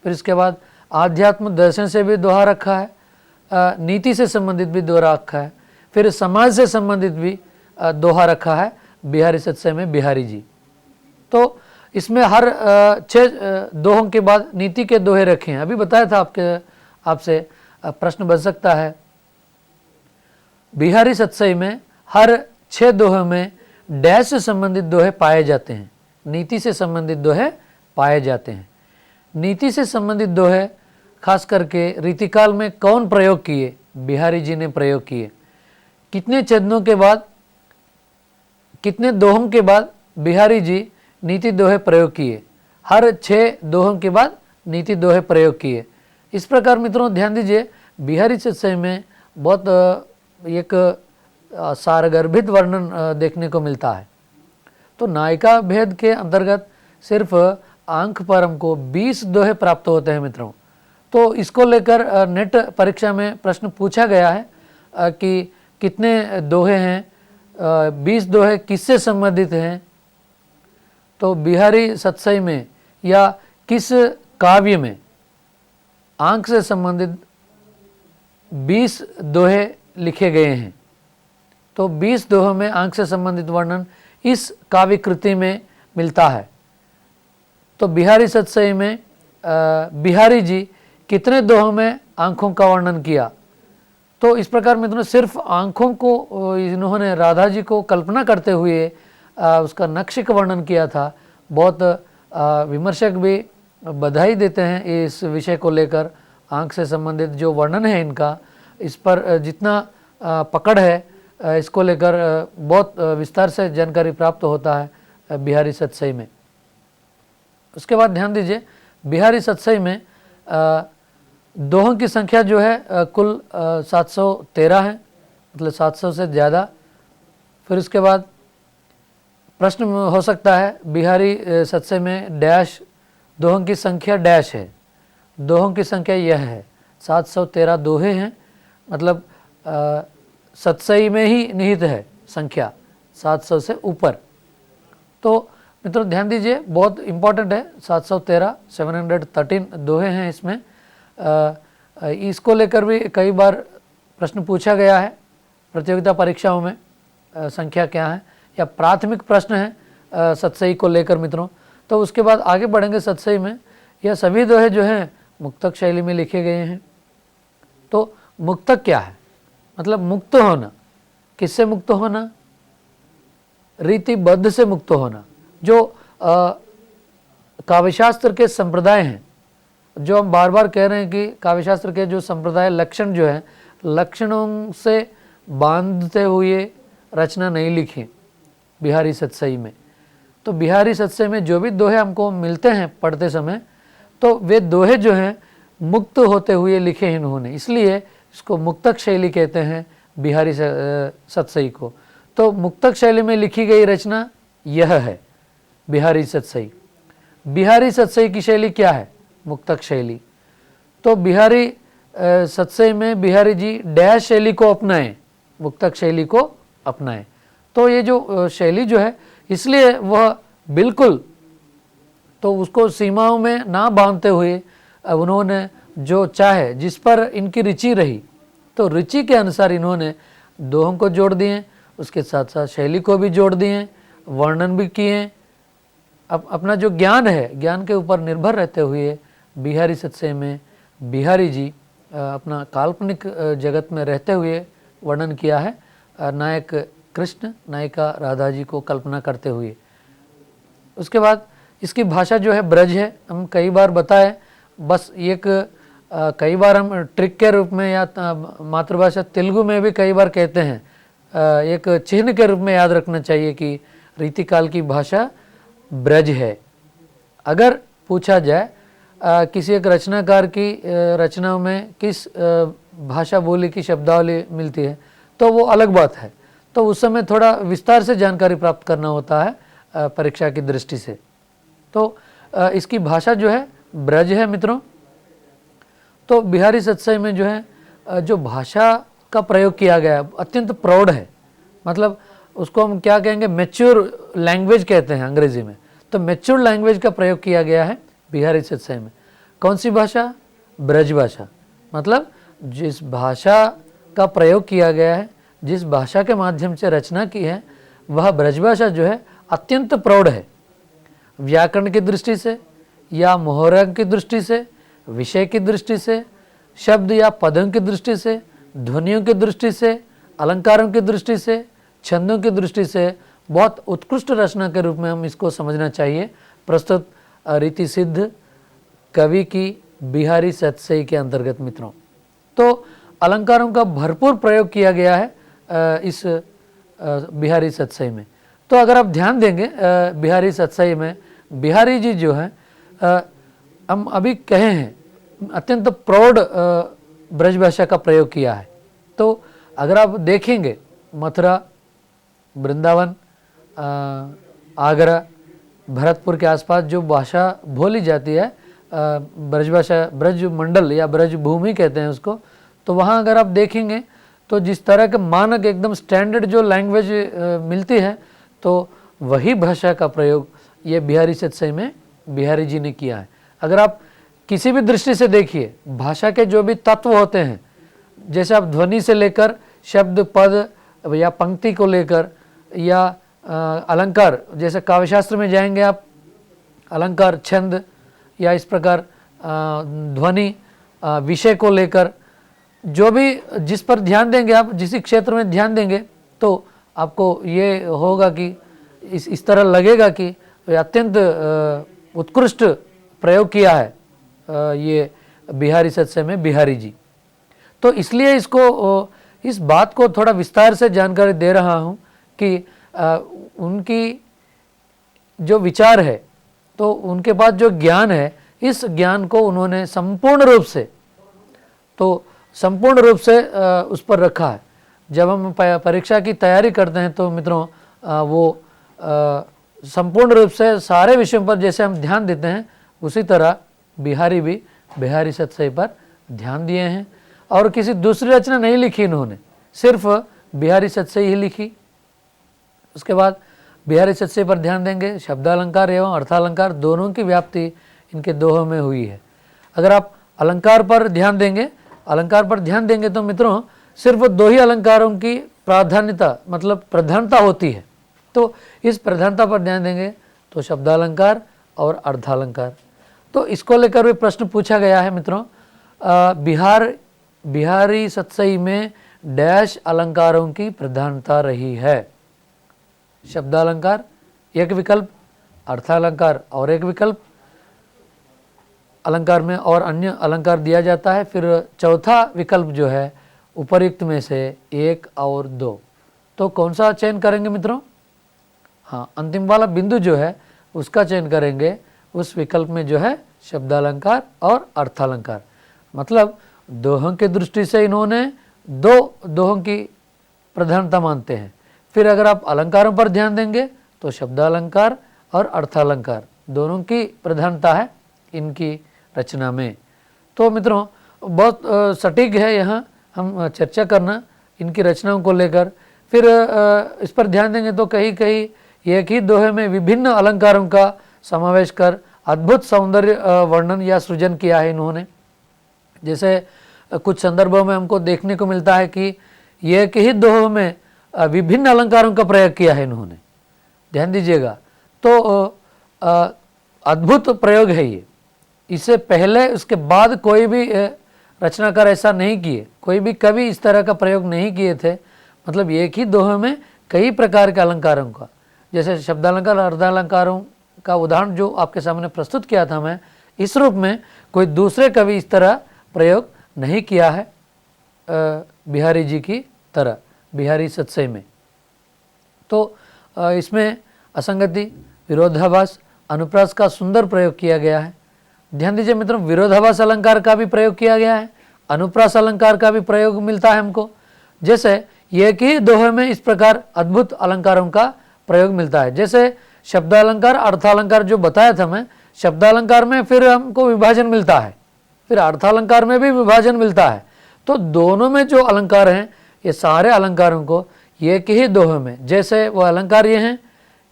फिर इसके बाद आध्यात्म दर्शन से भी दोहा रखा है, नीति से संबंधित भी दोहा रखा है, फिर समाज से संबंधित भी दोहा रखा है बिहारी सत्सई में बिहारी जी। तो इसमें हर 6 दोहों के बाद नीति के दोहे रखे हैं। अभी बताया था आपसे प्रश्न बन सकता है, बिहारी सत्सई में हर 6 दोहे में डैश से संबंधित दोहे पाए जाते हैं, नीति से संबंधित दोहे पाए जाते हैं। नीति से संबंधित दोहे खास करके रीतिकाल में कौन प्रयोग किए? बिहारी जी ने प्रयोग किए। कितने चरणों के बाद, कितने दोहों के बाद बिहारी जी नीति दोहे प्रयोग किए? हर 6 दोहों के बाद नीति दोहे प्रयोग किए। इस प्रकार मित्रों ध्यान दीजिए, बिहारी सत्सई में बहुत एक सारगर्भित वर्णन देखने को मिलता है। तो नायिका भेद के अंतर्गत सिर्फ अंक पर हमको 20 दोहे प्राप्त होते हैं मित्रों। तो इसको लेकर नेट परीक्षा में प्रश्न पूछा गया है कि कितने दोहे हैं, 20 दोहे किससे संबंधित हैं? तो बिहारी सत्सई में या किस काव्य में अंक से संबंधित 20 दोहे लिखे गए हैं? तो 20 दोहों में अंक से संबंधित वर्णन इस काव्य कृति में मिलता है। तो बिहारी सत्सई में बिहारी जी कितने दोहों में आंखों का वर्णन किया? तो इस प्रकार मित्रों सिर्फ आंखों को इन्होंने राधा जी को कल्पना करते हुए उसका नक्श का वर्णन किया था। बहुत विमर्शक भी बधाई देते हैं इस विषय को लेकर, आंख से संबंधित जो वर्णन है इनका, इस पर जितना पकड़ है इसको लेकर बहुत विस्तार से जानकारी प्राप्त होता है बिहारी सत्सई में। उसके बाद ध्यान दीजिए, बिहारी सत्सई में दोहों की संख्या जो है कुल 713 है, मतलब 700 से ज़्यादा। फिर उसके बाद प्रश्न हो सकता है बिहारी सत्सई में डैश दोहों की संख्या डैश है। दोहों की संख्या यह है, 713 दोहे हैं, मतलब सत्सई में ही निहित है संख्या 700 से ऊपर। तो मित्रों ध्यान दीजिए, बहुत इम्पोर्टेंट है, 713 दोहे हैं इसमें। इसको लेकर भी कई बार प्रश्न पूछा गया है प्रतियोगिता परीक्षाओं में, संख्या क्या है, या प्राथमिक प्रश्न है सत्सई को लेकर मित्रों। तो उसके बाद आगे बढ़ेंगे सत्सई में। यह सभी दोहे जो हैं मुक्तक शैली में लिखे गए हैं। तो मुक्तक क्या है? मतलब मुक्त होना। किससे मुक्त होना? रीतिबद्ध से मुक्त होना। जो काव्यशास्त्र के संप्रदाय हैं, जो हम बार बार कह रहे हैं कि काव्यशास्त्र के जो संप्रदाय लक्षण जो है, लक्षणों से बांधते हुए रचना नहीं लिखी बिहारी सत्सई में। तो बिहारी सत्सई में जो भी दोहे हमको मिलते हैं पढ़ते समय, तो वे दोहे जो हैं मुक्त होते हुए लिखे हैं इन्होंने, इसलिए इसको मुक्तक शैली कहते हैं बिहारी सत्सई को। तो मुक्तक शैली में लिखी गई रचना यह है बिहारी सत्सई। बिहारी सत्सई की शैली क्या है? मुक्तक शैली। तो बिहारी सत्सई में बिहारी जी डैश शैली को अपनाएं, मुक्तक शैली को अपनाएं। तो ये जो शैली जो है, इसलिए वह बिल्कुल तो उसको सीमाओं में ना बांधते हुए उन्होंने जो चाहे, जिस पर इनकी रुचि रही, तो रुचि के अनुसार इन्होंने दोहों को जोड़ दिए, उसके साथ साथ शैली को भी जोड़ दिए, वर्णन भी किए। अब अपना जो ज्ञान है, ज्ञान के ऊपर निर्भर रहते हुए बिहारी सत्सई में बिहारी जी अपना काल्पनिक जगत में रहते हुए वर्णन किया है, नायक कृष्ण नायिका राधा जी को कल्पना करते हुए। उसके बाद इसकी भाषा जो है ब्रज है। हम कई बार बताए, बस एक कई बार हम ट्रिक के रूप में या मातृभाषा तेलुगु में भी कई बार कहते हैं, एक चिन्ह के रूप में याद रखना चाहिए कि रीतिकाल की भाषा ब्रज है। अगर पूछा जाए किसी एक रचनाकार की रचनाओं में किस भाषा बोली की शब्दावली मिलती है तो वो अलग बात है। तो उस समय थोड़ा विस्तार से जानकारी प्राप्त करना होता है परीक्षा की दृष्टि से। तो इसकी भाषा जो है ब्रज है मित्रों। तो बिहारी सतसई में जो है जो भाषा का प्रयोग किया गया है अत्यंत प्रौढ़ है, मतलब उसको हम क्या कहेंगे, मैच्योर लैंग्वेज कहते हैं अंग्रेजी में। तो मैच्योर लैंग्वेज का प्रयोग किया गया है बिहारी सतसई में। कौन सी भाषा? ब्रज भाषा। मतलब जिस भाषा का प्रयोग किया गया है, जिस भाषा के माध्यम से रचना की है, वह ब्रज भाषा जो है अत्यंत प्रौढ़ है। व्याकरण की दृष्टि से या मोहरा की दृष्टि से, विषय की दृष्टि से, शब्द या पदों की दृष्टि से, ध्वनियों की दृष्टि से, अलंकारों की दृष्टि से, छंदों की दृष्टि से बहुत उत्कृष्ट रचना के रूप में हम इसको समझना चाहिए। प्रस्तुत रीति सिद्ध कवि की बिहारी सतसई के अंतर्गत मित्रों, तो अलंकारों का भरपूर प्रयोग किया गया है इस बिहारी सतसई में। तो अगर आप ध्यान देंगे बिहारी सतसई में बिहारी जी जो है हम अभी कहे हैं अत्यंत प्रौढ़ ब्रज भाषा का प्रयोग किया है। तो अगर आप देखेंगे मथुरा, वृंदावन, आगरा, भरतपुर के आसपास जो भाषा बोली जाती है ब्रज भाषा, ब्रज मंडल या ब्रज भूमि कहते हैं उसको, तो वहाँ अगर आप देखेंगे तो जिस तरह के मानक एकदम स्टैंडर्ड जो लैंग्वेज मिलती है, तो वही भाषा का प्रयोग ये बिहारी सतसई में बिहारी जी ने किया है। अगर आप किसी भी दृष्टि से देखिए, भाषा के जो भी तत्व होते हैं, जैसे आप ध्वनि से लेकर शब्द, पद या पंक्ति को लेकर, या अलंकार, जैसे काव्यशास्त्र में जाएंगे आप, अलंकार, छंद या इस प्रकार ध्वनि, विषय को लेकर जो भी जिस पर ध्यान देंगे आप, जिस क्षेत्र में ध्यान देंगे, तो आपको ये होगा कि इस तरह लगेगा कि अत्यंत उत्कृष्ट प्रयोग किया है ये बिहारी सतसई में बिहारी जी। तो इसलिए इसको, इस बात को थोड़ा विस्तार से जानकारी दे रहा हूँ कि उनकी जो विचार है, तो उनके पास जो ज्ञान है, इस ज्ञान को उन्होंने संपूर्ण रूप से उस पर रखा है। जब हम परीक्षा की तैयारी करते हैं तो मित्रों वो संपूर्ण रूप से सारे विषयों पर जैसे हम ध्यान देते हैं, उसी तरह बिहारी भी बिहारी सतसई पर ध्यान दिए हैं। और किसी दूसरी रचना नहीं लिखी इन्होंने, सिर्फ बिहारी सतसई ही लिखी। उसके बाद बिहारी सतसई पर ध्यान देंगे, शब्दालंकार एवं अर्थालंकार दोनों की व्याप्ति इनके दोहों में हुई है। अगर आप अलंकार पर ध्यान देंगे तो मित्रों सिर्फ दो ही अलंकारों की प्राधान्यता, मतलब प्रधानता होती है। तो इस प्रधानता पर ध्यान देंगे तो शब्दालंकार और अर्थालंकार। तो इसको लेकर भी प्रश्न पूछा गया है मित्रों, बिहारी सतसई में डैश अलंकारों की प्रधानता रही है। शब्दालंकार एक विकल्प, अर्थालंकार और एक विकल्प, अलंकार में और अन्य अलंकार दिया जाता है। फिर चौथा विकल्प जो है उपर्युक्त में से 1 और 2। तो कौन सा चयन करेंगे मित्रों? हाँ, अंतिम वाला बिंदु जो है उसका चयन करेंगे। उस विकल्प में जो है शब्दालंकार और अर्थालंकार, मतलब दोहों की दृष्टि से इन्होंने दो दोहों की प्रधानता मानते हैं। फिर अगर आप अलंकारों पर ध्यान देंगे तो शब्दालंकार और अर्थालंकार दोनों की प्रधानता है इनकी रचना में। तो मित्रों बहुत सटीक है यहाँ हम चर्चा करना इनकी रचनाओं को लेकर। फिर इस पर ध्यान देंगे तो कहीं कहीं एक ही दोहे में विभिन्न अलंकारों का समावेश कर अद्भुत सौंदर्य वर्णन या सृजन किया है इन्होंने। जैसे कुछ संदर्भों में हमको देखने को मिलता है कि एक ही दोहे में विभिन्न अलंकारों का प्रयोग किया है इन्होंने, ध्यान दीजिएगा। तो अद्भुत प्रयोग है ये। इससे पहले उसके बाद कोई भी रचनाकार ऐसा नहीं किए, कोई भी कवि इस तरह का प्रयोग नहीं किए थे। मतलब एक ही दोहे में कई प्रकार के अलंकारों का, जैसे शब्दालंकार और अर्धालंकारों का उदाहरण जो आपके सामने प्रस्तुत किया था मैं, इस रूप में कोई दूसरे कवि इस तरह प्रयोग नहीं किया है बिहारी जी की तरह, बिहारी सतसई में। तो इसमें असंगति, विरोधाभास, अनुप्रास का सुंदर प्रयोग किया गया है। ध्यान दीजिए मित्रों, विरोधाभास अलंकार का भी प्रयोग किया गया है, अनुप्रास अलंकार का भी प्रयोग मिलता है हमको। जैसे एक ही दोहे में इस प्रकार अद्भुत अलंकारों का प्रयोग मिलता है। जैसे शब्दालंकार, अर्थालंकार जो बताया था मैं, शब्दालंकार में फिर हमको विभाजन मिलता है, फिर अर्थालंकार में भी विभाजन मिलता है। तो दोनों में जो अलंकार हैं, ये सारे अलंकारों को एक ही दोहे में, जैसे वो अलंकार ये हैं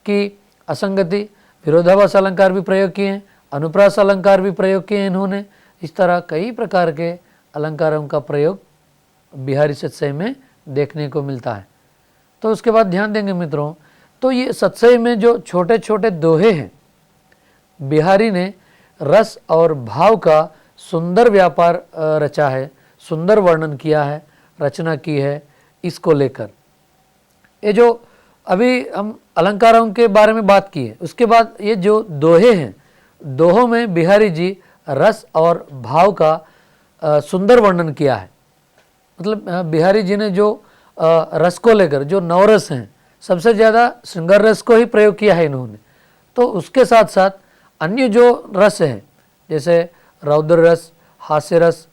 कि असंगति, विरोधाभास अलंकार भी प्रयोग किए हैं, अनुप्रास अलंकार भी प्रयोग किए इन्होंने। इस तरह कई प्रकार के अलंकारों का प्रयोग बिहारी सतसई में देखने को मिलता है। तो उसके बाद ध्यान देंगे मित्रों, तो ये सतसई में जो छोटे छोटे दोहे हैं, बिहारी ने रस और भाव का सुंदर व्यापार रचा है, सुंदर वर्णन किया है, रचना की है इसको लेकर। ये जो अभी हम अलंकारों के बारे में बात की है, उसके बाद ये जो दोहे हैं, दोहों में बिहारी जी रस और भाव का सुंदर वर्णन किया है। मतलब बिहारी जी ने जो रस को लेकर, जो नवरस हैं, सबसे ज़्यादा श्रृंगार रस को ही प्रयोग किया है इन्होंने। तो उसके साथ साथ अन्य जो रस हैं, जैसे रौद्र रस, हास्य रस,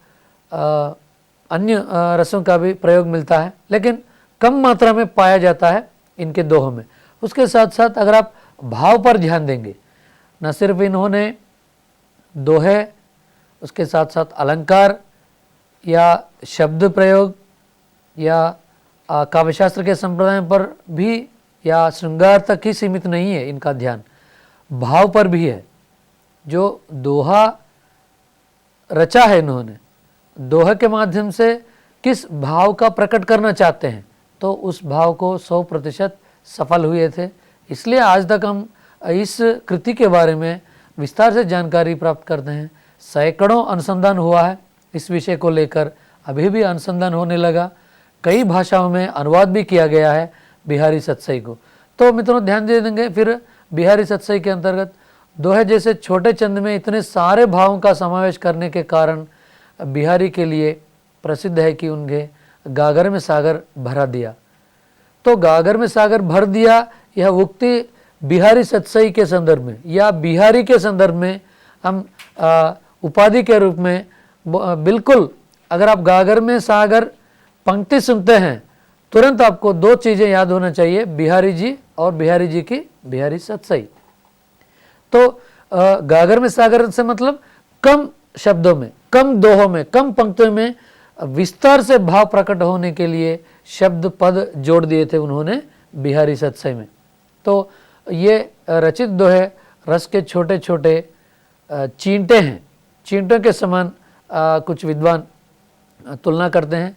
अन्य रसों का भी प्रयोग मिलता है, लेकिन कम मात्रा में पाया जाता है इनके दोहों में। उसके साथ साथ अगर आप भाव पर ध्यान देंगे, न सिर्फ इन्होंने दोहे, उसके साथ साथ अलंकार या शब्द प्रयोग या काव्यशास्त्र के संप्रदाय पर भी या श्रृंगार तक ही सीमित नहीं है इनका ध्यान, भाव पर भी है। जो दोहा रचा है इन्होंने, दोहे के माध्यम से किस भाव का प्रकट करना चाहते हैं, तो उस भाव को 100% सफल हुए थे। इसलिए आज तक हम इस कृति के बारे में विस्तार से जानकारी प्राप्त करते हैं। सैकड़ों अनुसंधान हुआ है इस विषय को लेकर, अभी भी अनुसंधान होने लगा, कई भाषाओं में अनुवाद भी किया गया है बिहारी सतसई को। तो मित्रों ध्यान दे देंगे, फिर बिहारी सतसई के अंतर्गत दोहे जैसे छोटे चंद में इतने सारे भावों का समावेश करने के कारण बिहारी के लिए प्रसिद्ध है कि उनके गागर में सागर भरा दिया। तो गागर में सागर भर दिया, यह उक्ति बिहारी सतसई के संदर्भ में या बिहारी के संदर्भ में हम उपाधि के रूप में बिल्कुल, अगर आप गागर में सागर पंक्ति सुनते हैं, तुरंत आपको दो चीज़ें याद होना चाहिए, बिहारी जी और बिहारी जी की बिहारी सतसई। तो गागर में सागर से मतलब कम शब्दों में, कम दोहों में, कम पंक्तियों में विस्तार से भाव प्रकट होने के लिए शब्द पद जोड़ दिए थे उन्होंने बिहारी सतसई में। तो ये रचित दोहे रस के छोटे छोटे चींटे हैं, चींटों के समान कुछ विद्वान तुलना करते हैं।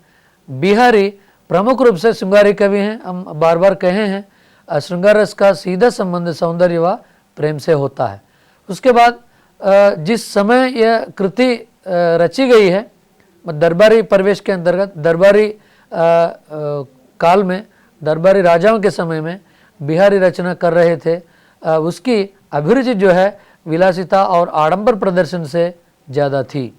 बिहारी प्रमुख रूप से श्रृंगारी कवि हैं, हम बार बार कहे हैं। श्रृंगार रस का सीधा संबंध सौंदर्य व प्रेम से होता है। उसके बाद जिस समय यह कृति रची गई है, दरबारी परिवेश के अंतर्गत, दरबारी काल में, दरबारी राजाओं के समय में बिहारी रचना कर रहे थे, उसकी अभिरुचि जो है विलासिता और आडंबर प्रदर्शन से ज़्यादा थी।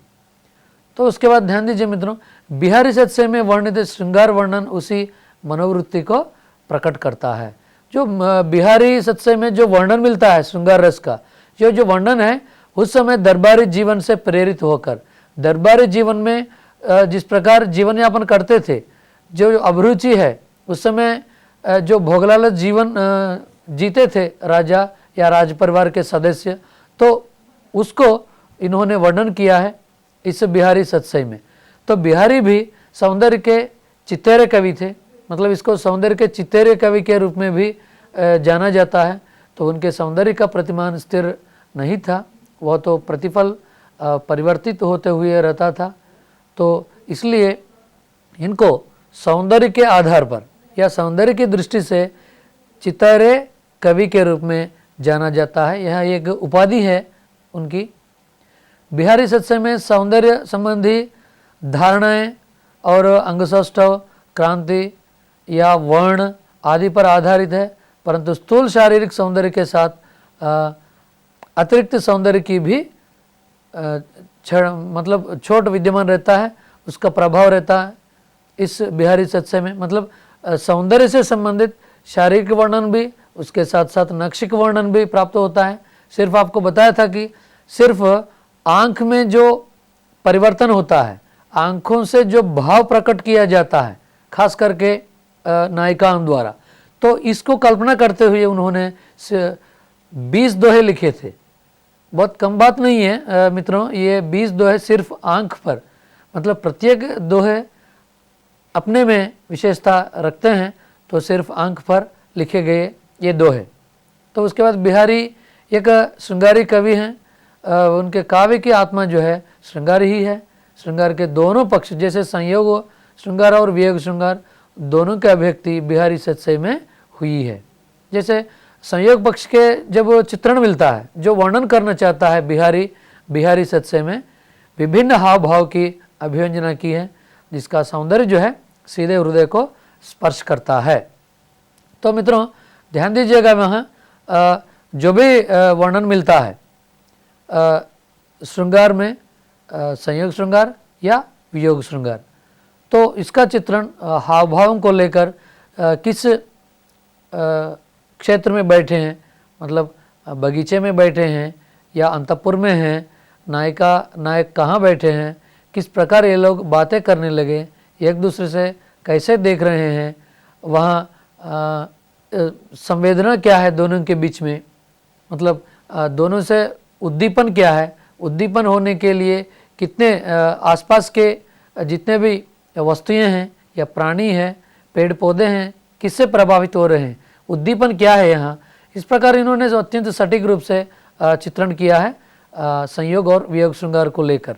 तो उसके बाद ध्यान दीजिए मित्रों, बिहारी सतसई में वर्णित श्रृंगार वर्णन उसी मनोवृत्ति को प्रकट करता है। जो बिहारी सतसई में जो वर्णन मिलता है श्रृंगार रस का, जो वर्णन है उस समय दरबारी जीवन से प्रेरित होकर, दरबारी जीवन में जिस प्रकार जीवन यापन करते थे, जो अभिरुचि है, उस समय जो भोगलालच जीवन जीते थे राजा या राज परिवार के सदस्य, तो उसको इन्होंने वर्णन किया है इस बिहारी सतसई में। तो बिहारी भी सौंदर्य के चित्तेरे कवि थे, मतलब इसको सौंदर्य के चित्तेरे कवि के रूप में भी जाना जाता है। तो उनके सौंदर्य का प्रतिमान स्थिर नहीं था, वह तो प्रतिफल परिवर्तित होते हुए रहता था। तो इसलिए इनको सौंदर्य के आधार पर या सौंदर्य की दृष्टि से चित्तेरे कवि के रूप में जाना जाता है, यह एक उपाधि है उनकी। बिहारी सतसई में सौंदर्य संबंधी धारणाएं और अंगसौष्ठव, क्रांति या वर्ण आदि पर आधारित है, परंतु स्थूल शारीरिक सौंदर्य के साथ अतिरिक्त सौंदर्य की भी मतलब छोट विद्यमान रहता है, उसका प्रभाव रहता है इस बिहारी सतसई में। मतलब सौंदर्य से संबंधित शारीरिक वर्णन भी, उसके साथ साथ नक्षिक वर्णन भी प्राप्त होता है। सिर्फ आपको बताया था कि सिर्फ आँख में जो परिवर्तन होता है, आँखों से जो भाव प्रकट किया जाता है, खास करके नायिकाओं द्वारा, तो इसको कल्पना करते हुए उन्होंने 20 दोहे लिखे थे। बहुत कम बात नहीं है मित्रों, ये 20 दोहे सिर्फ आँख पर, मतलब प्रत्येक दोहे अपने में विशेषता रखते हैं, तो सिर्फ आँख पर लिखे गए ये दोहे। तो उसके बाद बिहारी एक श्रृंगारी कवि हैं, उनके काव्य की आत्मा जो है श्रृंगार ही है। श्रृंगार के दोनों पक्ष, जैसे संयोग श्रृंगार और वियोग श्रृंगार, दोनों की अभिव्यक्ति बिहारी सतसई में हुई है। जैसे संयोग पक्ष के जब चित्रण मिलता है, जो वर्णन करना चाहता है बिहारी सतसई में विभिन्न हाव भाव की अभिव्यंजना की है, जिसका सौंदर्य जो है सीधे हृदय को स्पर्श करता है। तो मित्रों ध्यान दीजिएगा, वहाँ जो भी वर्णन मिलता है श्रृंगार में, संयोग श्रृंगार या वियोग श्रृंगार, तो इसका चित्रण हाव भावों को लेकर किस क्षेत्र में बैठे हैं, मतलब बगीचे में बैठे हैं या अंतपुर में हैं, नायक कहाँ बैठे हैं, किस प्रकार ये लोग बातें करने लगे, एक दूसरे से कैसे देख रहे हैं, वहाँ संवेदना क्या है दोनों के बीच में, मतलब दोनों से उद्दीपन क्या है, उद्दीपन होने के लिए कितने आसपास के जितने भी वस्तुएं हैं या प्राणी हैं, पेड़ पौधे हैं, किससे प्रभावित हो रहे हैं, उद्दीपन क्या है यहाँ। इस प्रकार इन्होंने अत्यंत सटीक रूप से चित्रण किया है संयोग और वियोग श्रृंगार को लेकर।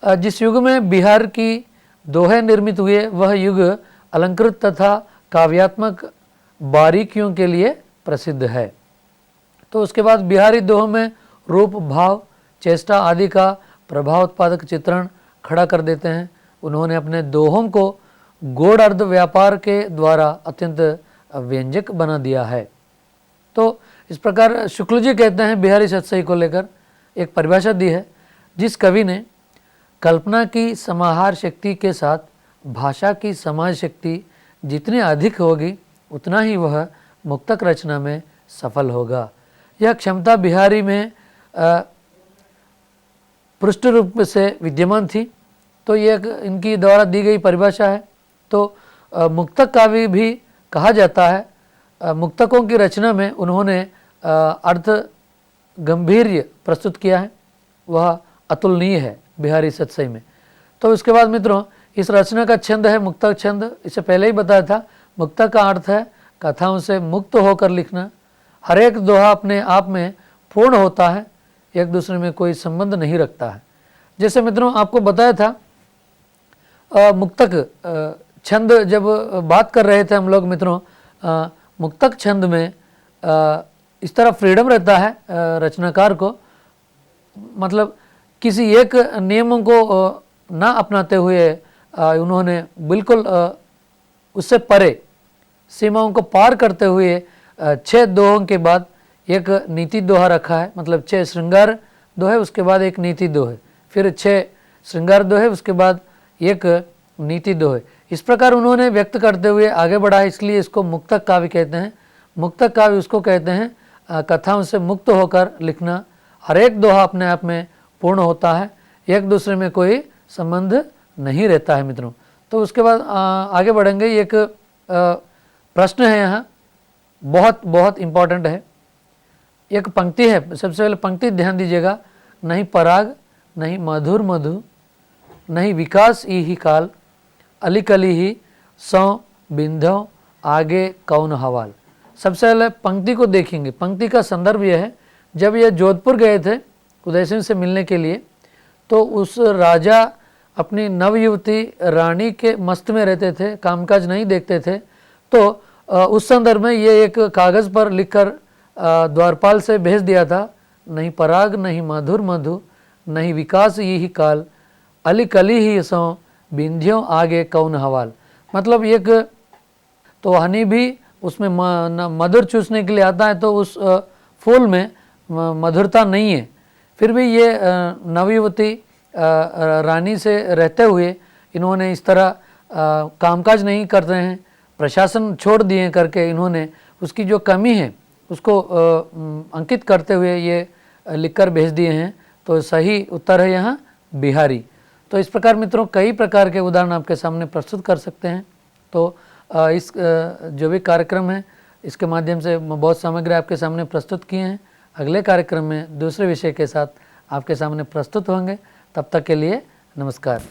जिस युग में बिहार की दोहे निर्मित हुए, वह युग अलंकृत तथा काव्यात्मक बारीकियों के लिए प्रसिद्ध है। तो उसके बाद बिहारी दोहों में रूप, भाव, चेष्टा आदि का प्रभाव उत्पादक चित्रण खड़ा कर देते हैं। उन्होंने अपने दोहों को गौड़ अर्ध व्यापार के द्वारा अत्यंत व्यंजक बना दिया है। तो इस प्रकार शुक्ल जी कहते हैं बिहारी सतसई को लेकर एक परिभाषा दी है, जिस कवि ने कल्पना की समाहार शक्ति के साथ भाषा की समाज शक्ति जितनी अधिक होगी, उतना ही वह मुक्तक रचना में सफल होगा। यह क्षमता बिहारी में पृष्ठ रूप से विद्यमान थी। तो ये इनकी द्वारा दी गई परिभाषा है। तो मुक्तक काव्य भी कहा जाता है। मुक्तकों की रचना में उन्होंने अर्थ गंभीर्य प्रस्तुत किया है, वह अतुलनीय है बिहारी सतसई में। तो उसके बाद मित्रों इस रचना का छंद है मुक्तक छंद। इससे पहले ही बताया था, मुक्तक का अर्थ है कथाओं से मुक्त होकर लिखना। हर एक दोहा अपने आप में पूर्ण होता है, एक दूसरे में कोई संबंध नहीं रखता है। जैसे मित्रों आपको बताया था मुक्तक छंद, जब बात कर रहे थे हम लोग मित्रों, मुक्तक छंद में इस तरह फ्रीडम रहता है रचनाकार को, मतलब किसी एक नियमों को ना अपनाते हुए उन्होंने बिल्कुल उससे परे सीमाओं को पार करते हुए 6 दोहों के बाद एक नीति दोहा रखा है। मतलब 6 श्रृंगार दोहे, उसके बाद एक नीति दोहे, फिर 6 श्रृंगार दोहे, उसके बाद एक नीति दोहे। इस प्रकार उन्होंने व्यक्त करते हुए आगे बढ़ा है, इसलिए इसको मुक्तक काव्य कहते हैं। मुक्तक काव्य उसको कहते हैं कथाओं से मुक्त होकर लिखना। हर एक दोहा अपने आप में पूर्ण होता है, एक दूसरे में कोई संबंध नहीं रहता है मित्रों। तो उसके बाद आगे बढ़ेंगे। एक प्रश्न है यहाँ, बहुत बहुत इम्पोर्टेंट है। एक पंक्ति है, सबसे पहले पंक्ति ध्यान दीजिएगा। नहीं पराग, नहीं मधुर मधु, नहीं विकास ही काल, अलिकली ही सौ बिंधो आगे कौन हवाल। सबसे पहले पंक्ति को देखेंगे। पंक्ति का संदर्भ यह है, जब ये जोधपुर गए थे उदय सिंह से मिलने के लिए, तो उस राजा अपनी नवयुवती रानी के मस्त में रहते थे, कामकाज नहीं देखते थे। तो उस संदर्भ में ये एक कागज़ पर लिखकर द्वारपाल से भेज दिया था, नहीं पराग, नहीं मधुर मधु, नहीं विकास ही काल, अली कली ही सौ बिंधियों आगे कौन हवाल। मतलब एक तो हनी भी उसमें मधुर चूसने के लिए आता है, तो उस फूल में मधुरता नहीं है। फिर भी ये नवयुवती रानी से रहते हुए इन्होंने इस तरह कामकाज नहीं करते हैं, प्रशासन छोड़ दिए करके इन्होंने उसकी जो कमी है उसको अंकित करते हुए ये लिखकर भेज दिए हैं। तो सही उत्तर है यहाँ बिहारी। तो इस प्रकार मित्रों कई प्रकार के उदाहरण आपके सामने प्रस्तुत कर सकते हैं। तो इस जो भी कार्यक्रम है इसके माध्यम से बहुत सामग्री आपके सामने प्रस्तुत किए हैं। अगले कार्यक्रम में दूसरे विषय के साथ आपके सामने प्रस्तुत होंगे। तब तक के लिए नमस्कार।